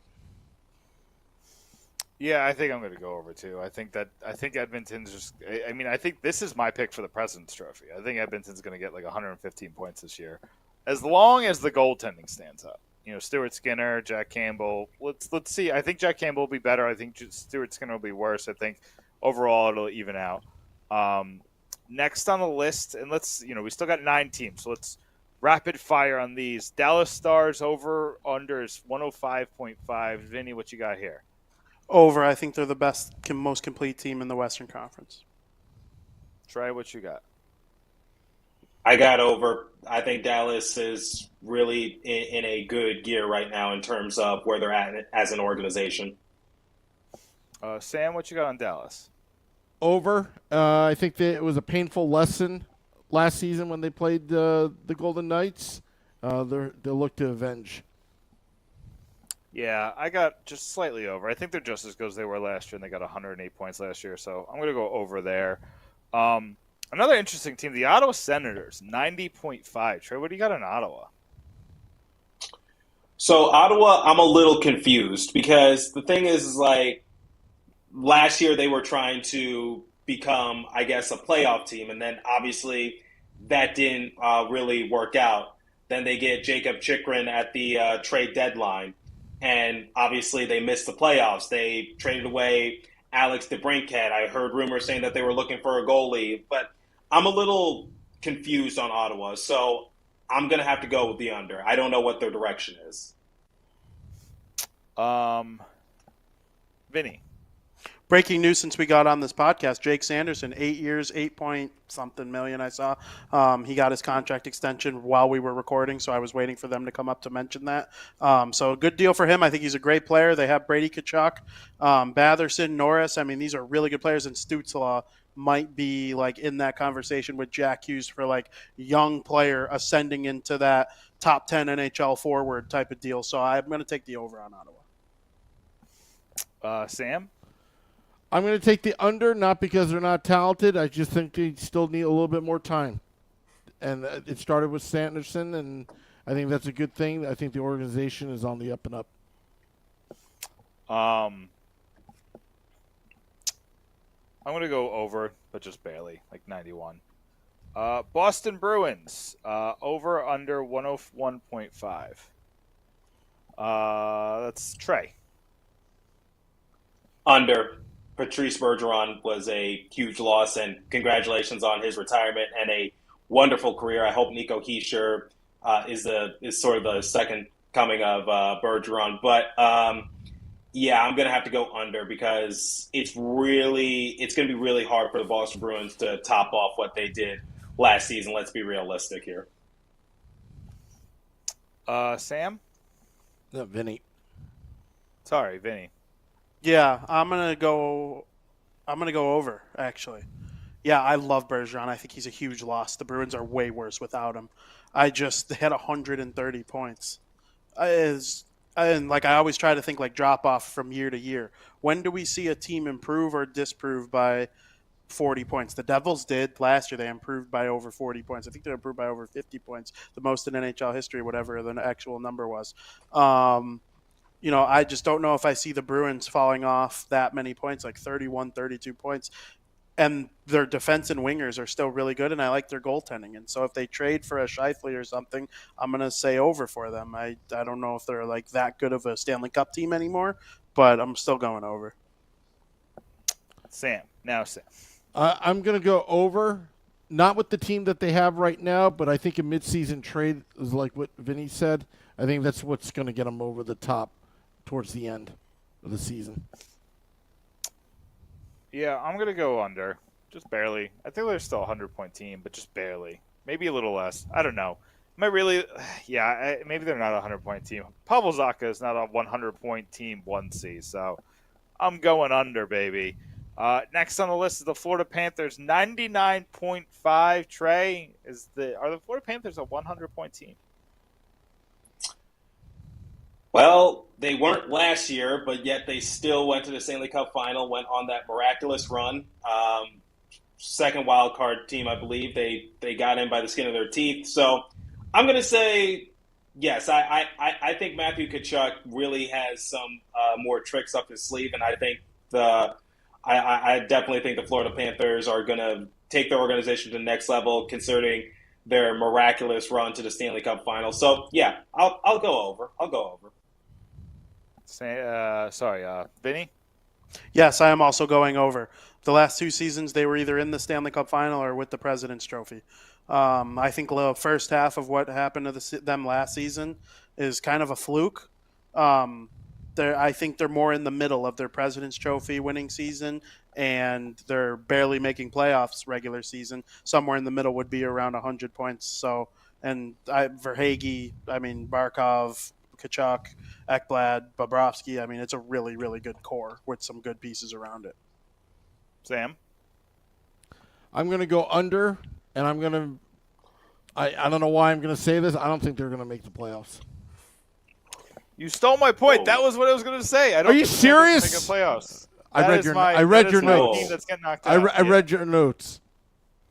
Yeah, I think I'm going to go over too. I think Edmonton's just. I think this is my pick for the President's Trophy. I think Edmonton's going to get like 115 points this year, as long as the goaltending stands up. Stuart Skinner, Jack Campbell. Let's see. I think Jack Campbell will be better. I think Stuart Skinner will be worse. I think overall it'll even out. Next on the list, and we still got 9 teams, so let's rapid fire on these. Dallas Stars over under is 105.5. Vinny, what you got here?
Over. I think they're the best, most complete team in the Western Conference.
Trey, what you got?
I got over. I think Dallas is really in a good gear right now in terms of where they're at as an organization.
Sam, what you got on Dallas?
Over. I think that it was a painful lesson last season when they played the Golden Knights. They'll look to avenge.
Yeah, I got just slightly over. I think they're just as good as they were last year, and they got 108 points last year, so I'm going to go over there. Another interesting team, the Ottawa Senators, 90.5. Trey, what do you got in Ottawa?
So Ottawa, I'm a little confused because the thing is like last year they were trying to become, I guess, a playoff team, and then obviously that didn't really work out. Then they get Jacob Chikrin at the trade deadline, and obviously they missed the playoffs. They traded away Alex DeBrincat. I heard rumors saying that they were looking for a goalie, but I'm a little confused on Ottawa, so I'm going to have to go with the under. I don't know what their direction is.
Vinny.
Breaking news since we got on this podcast, Jake Sanderson, 8 years, 8-point-something million I saw. He got his contract extension while we were recording, so I was waiting for them to come up to mention that. So a good deal for him. I think he's a great player. They have Brady Tkachuk, Batherson, Norris. I mean, these are really good players, and Stützle might be like in that conversation with Jack Hughes for like young player ascending into that top 10 NHL forward type of deal. So I'm going to take the over on Ottawa.
Sam?
I'm going to take the under, not because they're not talented. I just think they still need a little bit more time. And it started with Sanderson, and I think that's a good thing. I think the organization is on the up and up.
I'm going to go over, but just barely, like 91. Boston Bruins, over under 101.5. That's Trey.
Under. Patrice Bergeron was a huge loss, and congratulations on his retirement and a wonderful career. I hope Nico Hischier is sort of the second coming of Bergeron. But yeah, I'm going to have to go under because it's going to be really hard for the Boston Bruins to top off what they did last season. Let's be realistic here.
Sam?
No, Vinny.
Sorry, Vinny.
Yeah, I'm gonna go over, actually. Yeah, I love Bergeron. I think he's a huge loss. The Bruins are way worse without him. They had 130 points. And like I always try to think like drop off from year to year. When do we see a team improve or disprove by 40 points? The Devils did last year. They improved by over 40 points. I think they improved by over 50 points, the most in NHL history, whatever the actual number was. I just don't know if I see the Bruins falling off that many points, like 31, 32 points. And their defense and wingers are still really good, and I like their goaltending. And so if they trade for a Scheifele or something, I'm going to say over for them. I don't know if they're like that good of a Stanley Cup team anymore, but I'm still going over.
Sam. Now Sam.
I'm going to go over, not with the team that they have right now, but I think a midseason trade is like what Vinny said. I think that's what's going to get them over the top towards the end of the season.
Yeah, I'm going to go under. Just barely. I think they're still a 100-point team, but just barely. Maybe a little less. I don't know. Am I really? Yeah, maybe they're not a 100-point team. Pavel Zacha is not a 100-point team 1C, so I'm going under, baby. Next on the list is the Florida Panthers, 99.5. Trey, are the Florida Panthers a 100-point team?
Well, they weren't last year, but yet they still went to the Stanley Cup final, went on that miraculous run. Second wild card team, I believe. They got in by the skin of their teeth. So I'm going to say yes. I think Matthew Tkachuk really has some more tricks up his sleeve, and I think I definitely think the Florida Panthers are going to take their organization to the next level, considering their miraculous run to the Stanley Cup final. So yeah, I'll go over.
Vinny?
Yes, I am also going over. The last two seasons, they were either in the Stanley Cup final or with the President's Trophy. I think the first half of what happened to them last season is kind of a fluke. I think they're more in the middle of their President's Trophy winning season, and they're barely making playoffs regular season. Somewhere in the middle would be around 100 points. So, and Verhaeghe, Barkov, Tkachuk, Ekblad, Bobrovsky. It's a really, really good core with some good pieces around it.
Sam?
I'm going to go under, and I don't know why I'm going to say this. I don't think they're going to make the playoffs.
You stole my point.
Whoa.
That was what I was going to say.
Are you serious?
Make playoffs.
I read your notes.
Team that's getting knocked out.
I read your notes.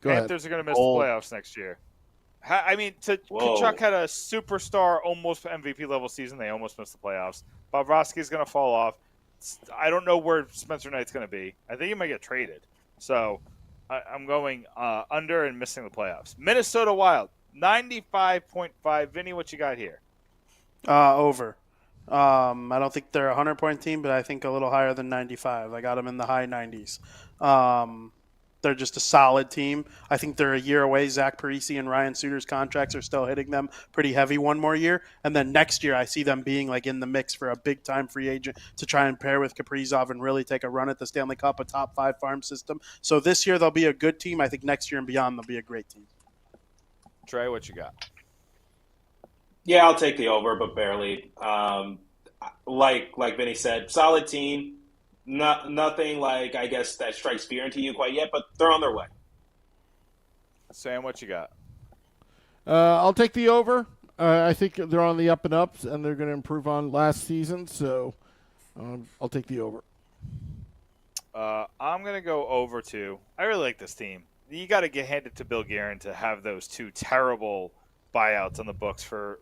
Go
Panthers
ahead.
are going to miss the playoffs next year. Tkachuk had a superstar, almost MVP level season. They almost missed the playoffs. Bobrovsky's going to fall off. I don't know where Spencer Knight's going to be. I think he might get traded. So I'm going under and missing the playoffs. Minnesota Wild, 95.5. Vinny, what you got here?
Over. I don't think they're a 100-point team, but I think a little higher than 95. I got them in the high 90s. They're just a solid team. I think they're a year away. Zach Parise and Ryan Suter's contracts are still hitting them pretty heavy one more year. And then next year, I see them being like in the mix for a big-time free agent to try and pair with Kaprizov and really take a run at the Stanley Cup, a top-5 farm system. So this year, they'll be a good team. I think next year and beyond, they'll be a great team.
Trey, what you got?
Yeah, I'll take the over, but barely. Like Vinny said, solid team. Nothing like, I guess, that strikes fear into you quite yet, but they're on their way.
Sam, what you got?
I'll take the over. I think they're on the up and ups, and they're going to improve on last season. So I'll take the over.
I'm going to go over too. I really like this team. You got to get handed to Bill Guerin to have those two terrible buyouts on the books for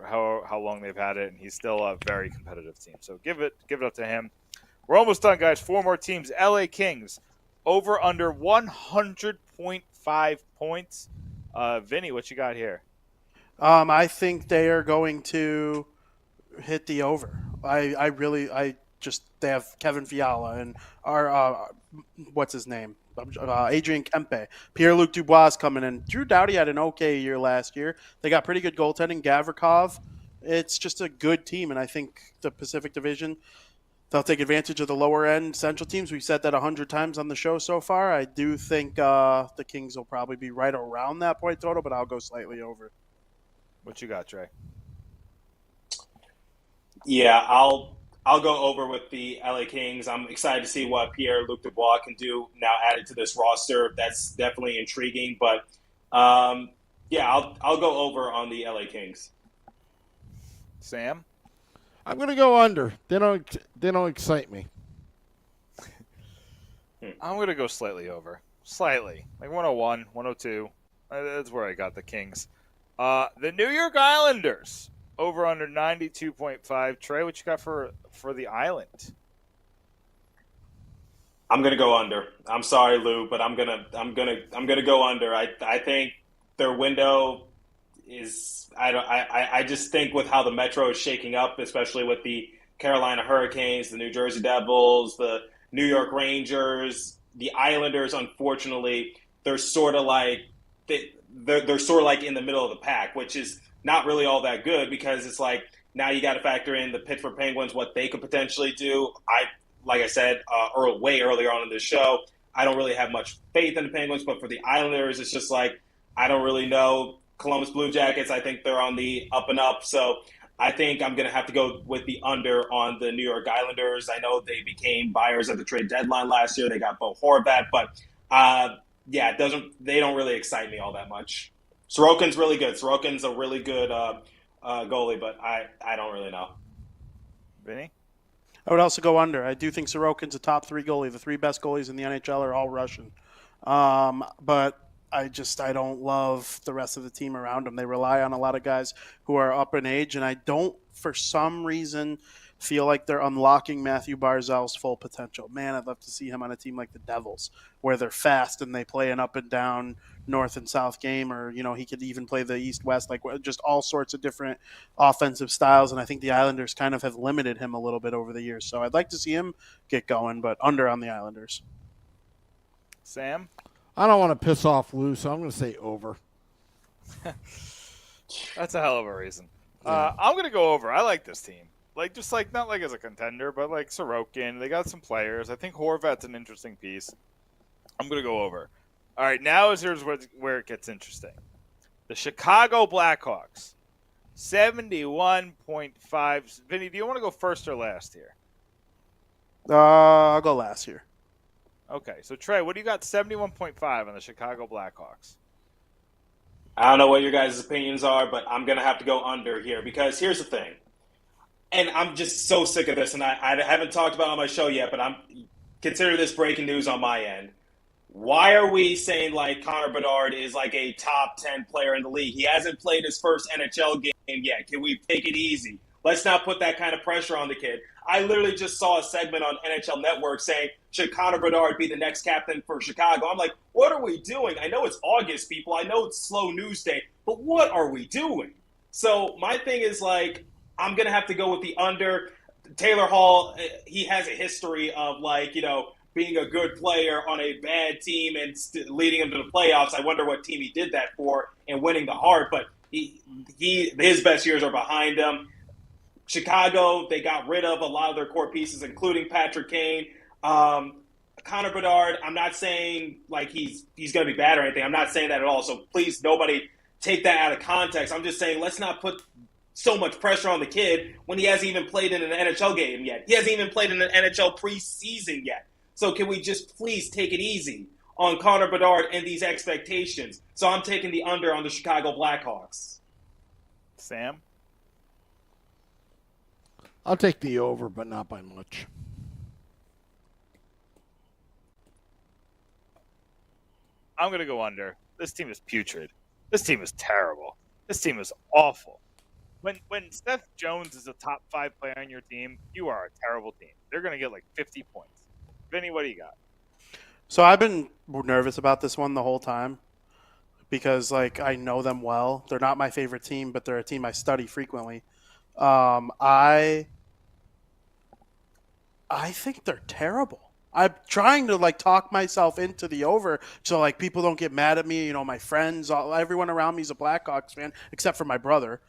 how long they've had it, and he's still a very competitive team. So give it up to him. We're almost done, guys. 4 more teams. LA Kings over under 100.5 points. Vinny, what you got here?
I think they are going to hit the over. They have Kevin Fiala and our what's his name? Adrian Kempe. Pierre-Luc Dubois coming in. Drew Doughty had an okay year last year. They got pretty good goaltending. Gavrikov. It's just a good team, and I think the Pacific Division, they'll take advantage of the lower-end Central teams. We've said that 100 times on the show so far. I do think the Kings will probably be right around that point total, but I'll go slightly over.
What you got, Trey?
Yeah, I'll go over with the LA Kings. I'm excited to see what Pierre-Luc Dubois can do now added to this roster. That's definitely intriguing. But, I'll go over on the LA Kings.
Sam?
I'm going to go under. They don't excite me.
I'm going to go slightly over. Slightly. Like 101, 102. That's where I got the Kings. The New York Islanders. Over under 92.5. Trey, what you got for the Island?
I'm gonna go under. I'm sorry, Lou, but I'm gonna go under. I think their window is. I just think with how the Metro is shaking up, especially with the Carolina Hurricanes, the New Jersey Devils, the New York Rangers, the Islanders. Unfortunately, they're sort of like they're sort of like in the middle of the pack, which is not really all that good because it's like now you got to factor in the Pittsburgh Penguins, what they could potentially do. Like I said way earlier on in the show, I don't really have much faith in the Penguins, but for the Islanders, it's just like I don't really know. Columbus Blue Jackets, I think they're on the up and up, so I think I'm going to have to go with the under on the New York Islanders. I know they became buyers at the trade deadline last year. They got Bo Horvat, but they don't really excite me all that much. Sorokin's really good. Sorokin's a really good goalie, but I don't really know.
Vinny?
I would also go under. I do think Sorokin's a top 3 goalie. The 3 best goalies in the NHL are all Russian. But I don't love the rest of the team around them. They rely on a lot of guys who are up in age, and I don't, for some reason, feel like they're unlocking Matthew Barzal's full potential. Man, I'd love to see him on a team like the Devils, where they're fast and they play an up and down north and south game, or he could even play the east-west, like just all sorts of different offensive styles. And I think the Islanders kind of have limited him a little bit over the years. So I'd like to see him get going, but under on the Islanders.
Sam?
I don't want to piss off Lou, so I'm going to say over.
That's a hell of a reason. I'm going to go over. I like this team. Not like as a contender, but like Sorokin. They got some players. I think Horvat's an interesting piece. I'm going to go over. All right, here's where it gets interesting. The Chicago Blackhawks, 71.5. Vinny, do you want to go first or last here?
I'll go last here.
Okay, so Trey, what do you got 71.5 on the Chicago Blackhawks?
I don't know what your guys' opinions are, but I'm going to have to go under here because here's the thing. And I'm just so sick of this, and I haven't talked about it on my show yet, but consider this breaking news on my end. Why are we saying like Connor Bedard is like a top 10 player in the league? He hasn't played his first NHL game yet. Can we take it easy? Let's not put that kind of pressure on the kid. I literally just saw a segment on NHL Network saying, should Connor Bedard be the next captain for Chicago? I'm like, what are we doing? I know it's August, people. I know it's slow news day, but what are we doing? So my thing is like, I'm going to have to go with the under. Taylor Hall, he has a history of being a good player on a bad team and leading him to the playoffs. I wonder what team he did that for and winning the Hart, but his best years are behind him. Chicago, they got rid of a lot of their core pieces, including Patrick Kane. Connor Bedard, I'm not saying like he's going to be bad or anything. I'm not saying that at all. So please, nobody take that out of context. I'm just saying let's not put so much pressure on the kid when he hasn't even played in an NHL game yet. He hasn't even played in an NHL preseason yet. So can we just please take it easy on Connor Bedard and these expectations? So I'm taking the under on the Chicago Blackhawks.
Sam?
I'll take the over, but not by much.
I'm going to go under. This team is putrid. This team is terrible. This team is awful. When Seth Jones is a top 5 player on your team, you are a terrible team. They're going to get like 50 points. Vinny, what do you got?
So I've been nervous about this one the whole time because, like, I know them well. They're not my favorite team, but they're a team I study frequently. I think they're terrible. I'm trying to, like, talk myself into the over so, like, people don't get mad at me. You know, my friends, everyone around me is a Blackhawks fan except for my brother.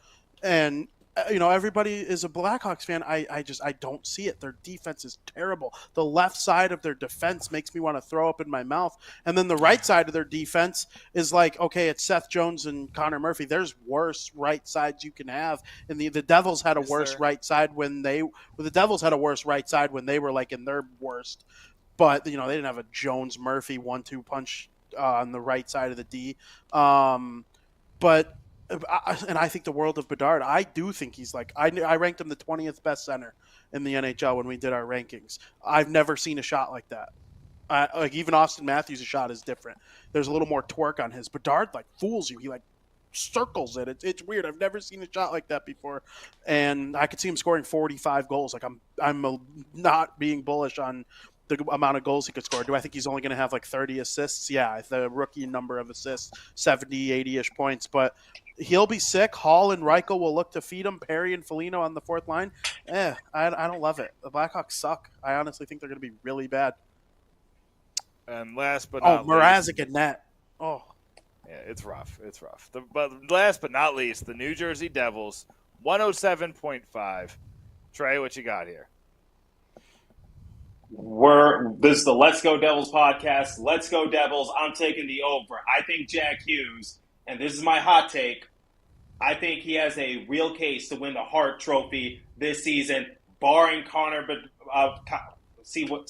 And, you know, everybody is a Blackhawks fan. I don't see it. Their defense is terrible. The left side of their defense makes me want to throw up in my mouth. And then the right side of their defense is like, okay, it's Seth Jones and Connor Murphy. There's worse right sides you can have. And the Devils had a worse right side when they were like in their worst. But, you know, they didn't have a Jones-Murphy 1-2 punch on the right side of the D. And I think the world of Bedard. I do think he's like, I ranked him the 20th best center in the NHL when we did our rankings. I've never seen a shot like that. Like, even Austin Matthews' shot is different. There's a little more torque on his. Bedard, like, fools you. He, like, circles it. It's weird. I've never seen a shot like that before. And I could see him scoring 45 goals. Like, I'm not being bullish on the amount of goals he could score. Do I think he's only going to have like 30 assists? Yeah, the rookie number of assists, 70, 80-ish points. But he'll be sick. Hall and Reichel will look to feed him. Perry and Foligno on the fourth line. I don't love it. The Blackhawks suck. I honestly think they're going to be really bad.
And last but not
Mrazek and net. Oh.
Yeah, it's rough. It's rough. But last but not least, the New Jersey Devils, 107.5. Trey, what you got here?
This is the Let's Go Devils podcast. Let's go Devils. I'm taking the over. I think Jack Hughes, and this is my hot take, I think he has a real case to win the Hart Trophy this season, barring Connor. But see what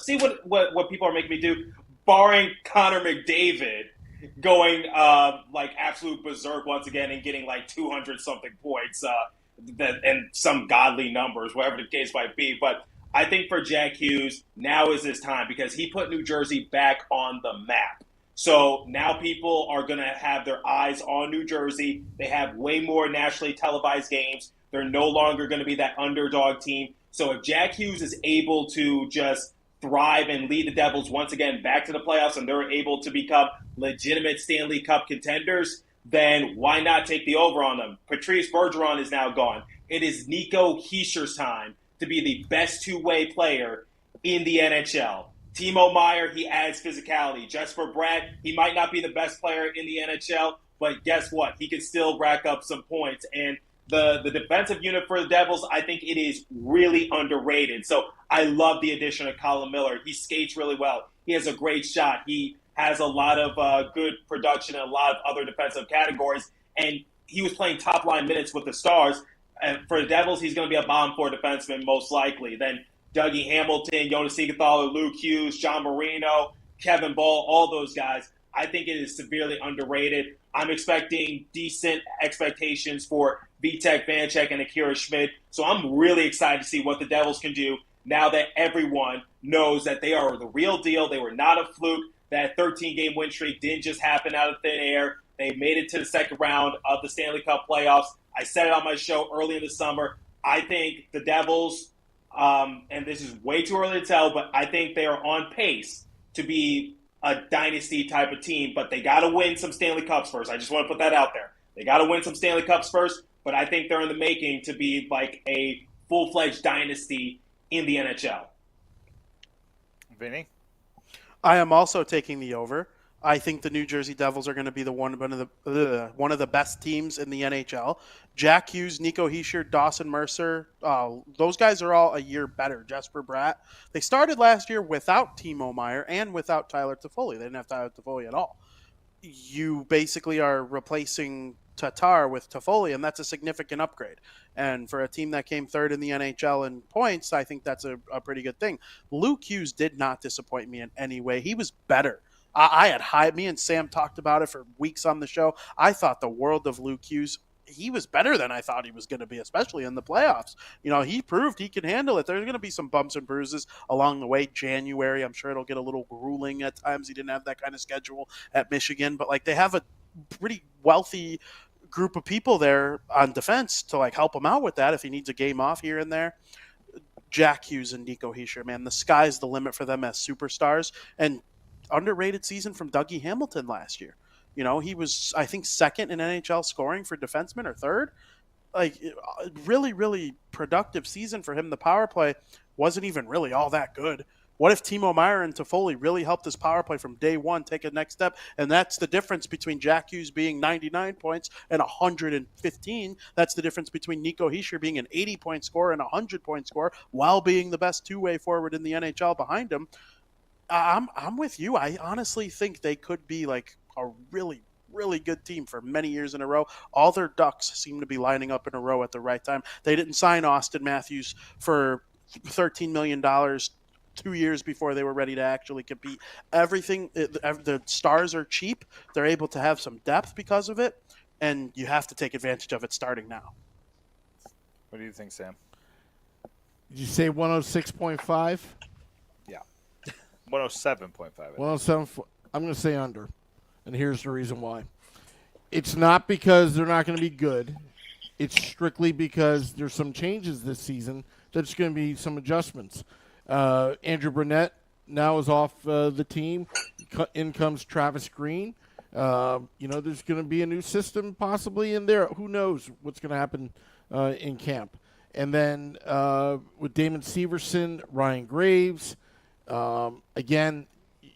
people are making me do. Barring Connor McDavid going like absolute berserk once again and getting like 200 something points and some godly numbers, whatever the case might be, but. I think for Jack Hughes, now is his time because he put New Jersey back on the map. So now people are going to have their eyes on New Jersey. They have way more nationally televised games. They're no longer going to be that underdog team. So if Jack Hughes is able to just thrive and lead the Devils once again back to the playoffs and they're able to become legitimate Stanley Cup contenders, then why not take the over on them? Patrice Bergeron is now gone. It is Nico Hischier's time to be the best two-way player in the NHL. Timo Meier, he adds physicality. Jesper Bratt, he might not be the best player in the NHL, but guess what? He can still rack up some points. And the defensive unit for the Devils, I think it is really underrated. So I love the addition of Colin Miller. He skates really well. He has a great shot. He has a lot of good production in a lot of other defensive categories. And he was playing top-line minutes with the Stars. And for the Devils, he's going to be a bottom four defenseman most likely. Then Dougie Hamilton, Jonas Siegenthaler, Luke Hughes, John Marino, Kevin Ball, all those guys. I think it is severely underrated. I'm expecting decent expectations for Vitek Vanacek and Akira Schmid. So I'm really excited to see what the Devils can do now that everyone knows that they are the real deal. They were not a fluke. That 13-game win streak didn't just happen out of thin air. They made it to the second round of the Stanley Cup playoffs. I said it on my show early in the summer. I think the Devils, and this is way too early to tell, but I think they are on pace to be a dynasty type of team, but they got to win some Stanley Cups first. I just want to put that out there. They got to win some Stanley Cups first, but I think they're in the making to be like a full-fledged dynasty in the NHL.
Vinny?
I am also taking the over. I think the New Jersey Devils are going to be one of the best teams in the NHL. Jack Hughes, Nico Hischier, Dawson Mercer, those guys are all a year better. Jesper Bratt. They started last year without Timo Meier and without Tyler Toffoli. They didn't have Tyler Toffoli at all. You basically are replacing Tatar with Toffoli, and that's a significant upgrade. And for a team that came third in the NHL in points, I think that's a pretty good thing. Luke Hughes did not disappoint me in any way. He was better. Me and Sam talked about it for weeks on the show. I thought the world of Luke Hughes. he was better than I thought he was going to be, especially in the playoffs. He proved he can handle it. There's going to be some bumps and bruises along the way. January, I'm sure it'll get a little grueling at times. He didn't have that kind of schedule at Michigan, but they have a pretty wealthy group of people there on defense to help him out with that if he needs a game off here and there. Jack Hughes and Nico Hischier, man, the sky's the limit for them as superstars. And underrated season from Dougie Hamilton last year. He was, I think, second in NHL scoring for defensemen or third. Really, really productive season for him. The power play wasn't even really all that good. What if Timo Meier and Toffoli really helped his power play from day one take a next step? And that's the difference between Jack Hughes being 99 points and 115. That's the difference between Nico Hischier being an 80-point scorer and a 100-point scorer while being the best two-way forward in the NHL behind him. I'm with you. I honestly think they could be a really, really good team for many years in a row. All their ducks seem to be lining up in a row at the right time. They didn't sign Austin Matthews for $13 million 2 years before they were ready to actually compete. The stars are cheap. They're able to have some depth because of it, and you have to take advantage of it starting now.
What do you think, Sam?
Did you say 106.5?
Yeah. 107.5.
107. I'm going to say under, and here's the reason why. It's not because they're not going to be good. It's strictly because there's some changes this season. There's going to be some adjustments. Andrew Brunette now is off the team. In comes Travis Green. There's going to be a new system possibly in there. Who knows what's going to happen in camp. And then with Damon Severson, Ryan Graves, again,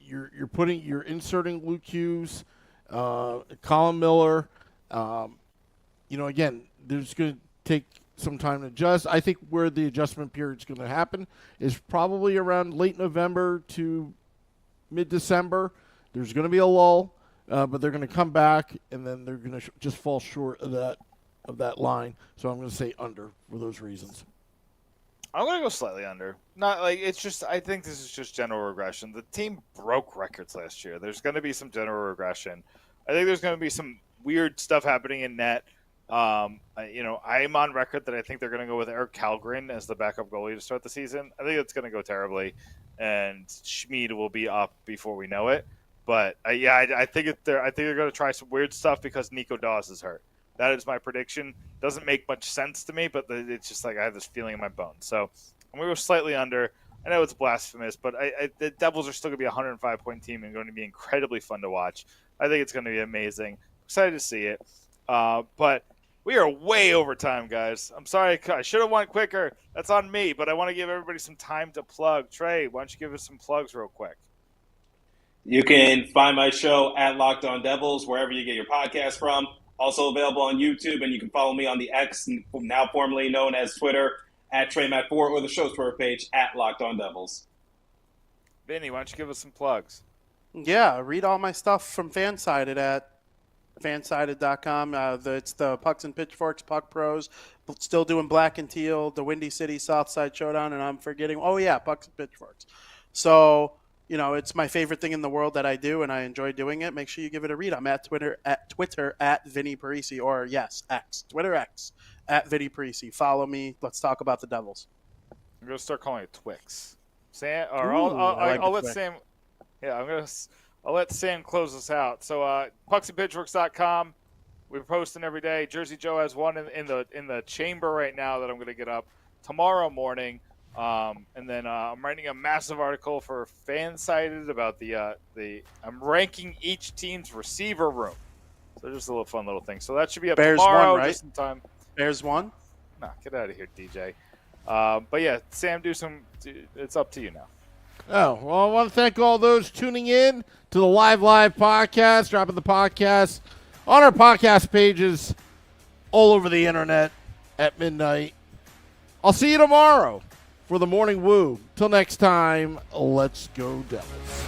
you're inserting Luke Hughes, Colin Miller. Again, there's going to take some time to adjust. I think where the adjustment period is going to happen is probably around late November to mid-December. There's going to be a lull, but they're going to come back, and then they're going to just fall short of that line. So I'm going to say under for those reasons.
I'm going to go slightly under. Not it's just, I think this is just general regression. The team broke records last year. There's going to be some general regression. I think there's going to be some weird stuff happening in net. I am on record that I think they're going to go with Eric Kallgren as the backup goalie to start the season. I think it's going to go terribly, and Schmid will be up before we know it. But I think they're going to try some weird stuff because Nico Dawes is hurt. That is my prediction. Doesn't make much sense to me, but it's just I have this feeling in my bones. So I'm going to go slightly under. I know it's blasphemous, but the Devils are still going to be a 105-point team and going to be incredibly fun to watch. I think it's going to be amazing. Excited to see it. But we are way over time, guys. I'm sorry. I should have went quicker. That's on me, but I want to give everybody some time to plug. Trey, why don't you give us some plugs real quick?
You can find my show at Locked On Devils, wherever you get your podcast from. Also available on YouTube, and you can follow me on the X, now formerly known as Twitter, at TreyMatt4, or the show's Twitter page at Locked On Devils.
Vinny, why don't you give us some plugs?
Yeah, read all my stuff from Fansided at fansided.com. It's the Pucks and Pitchforks, Puck Pros, still doing Black and Teal, the Windy City Southside Showdown, and I'm forgetting, Pucks and Pitchforks. So, it's my favorite thing in the world that I do, and I enjoy doing it. Make sure you give it a read. I'm at Twitter at Vinnie Parise, or X, Twitter X, at Vinnie Parise. Follow me. Let's talk about the Devils.
I'm going to start calling it Twix. Sam, or
I'll
let Sam. Yeah, I'll let Sam close us out. So, pucksandpitchworks.com. We're posting every day. Jersey Joe has one in the chamber right now that I'm going to get up tomorrow morning. And then I'm writing a massive article for Fansided about I'm ranking each team's receiver room. So just a little fun little thing. So that should be up
Bears
tomorrow.
won, right?
Just in time.
Bears won?
Nah, get out of here, DJ. But yeah, Sam, it's up to you now.
Oh, well, I want to thank all those tuning in to the Live podcast, dropping the podcast on our podcast pages all over the internet at midnight. I'll see you tomorrow for the Morning Woo. Till next time, let's go Devils.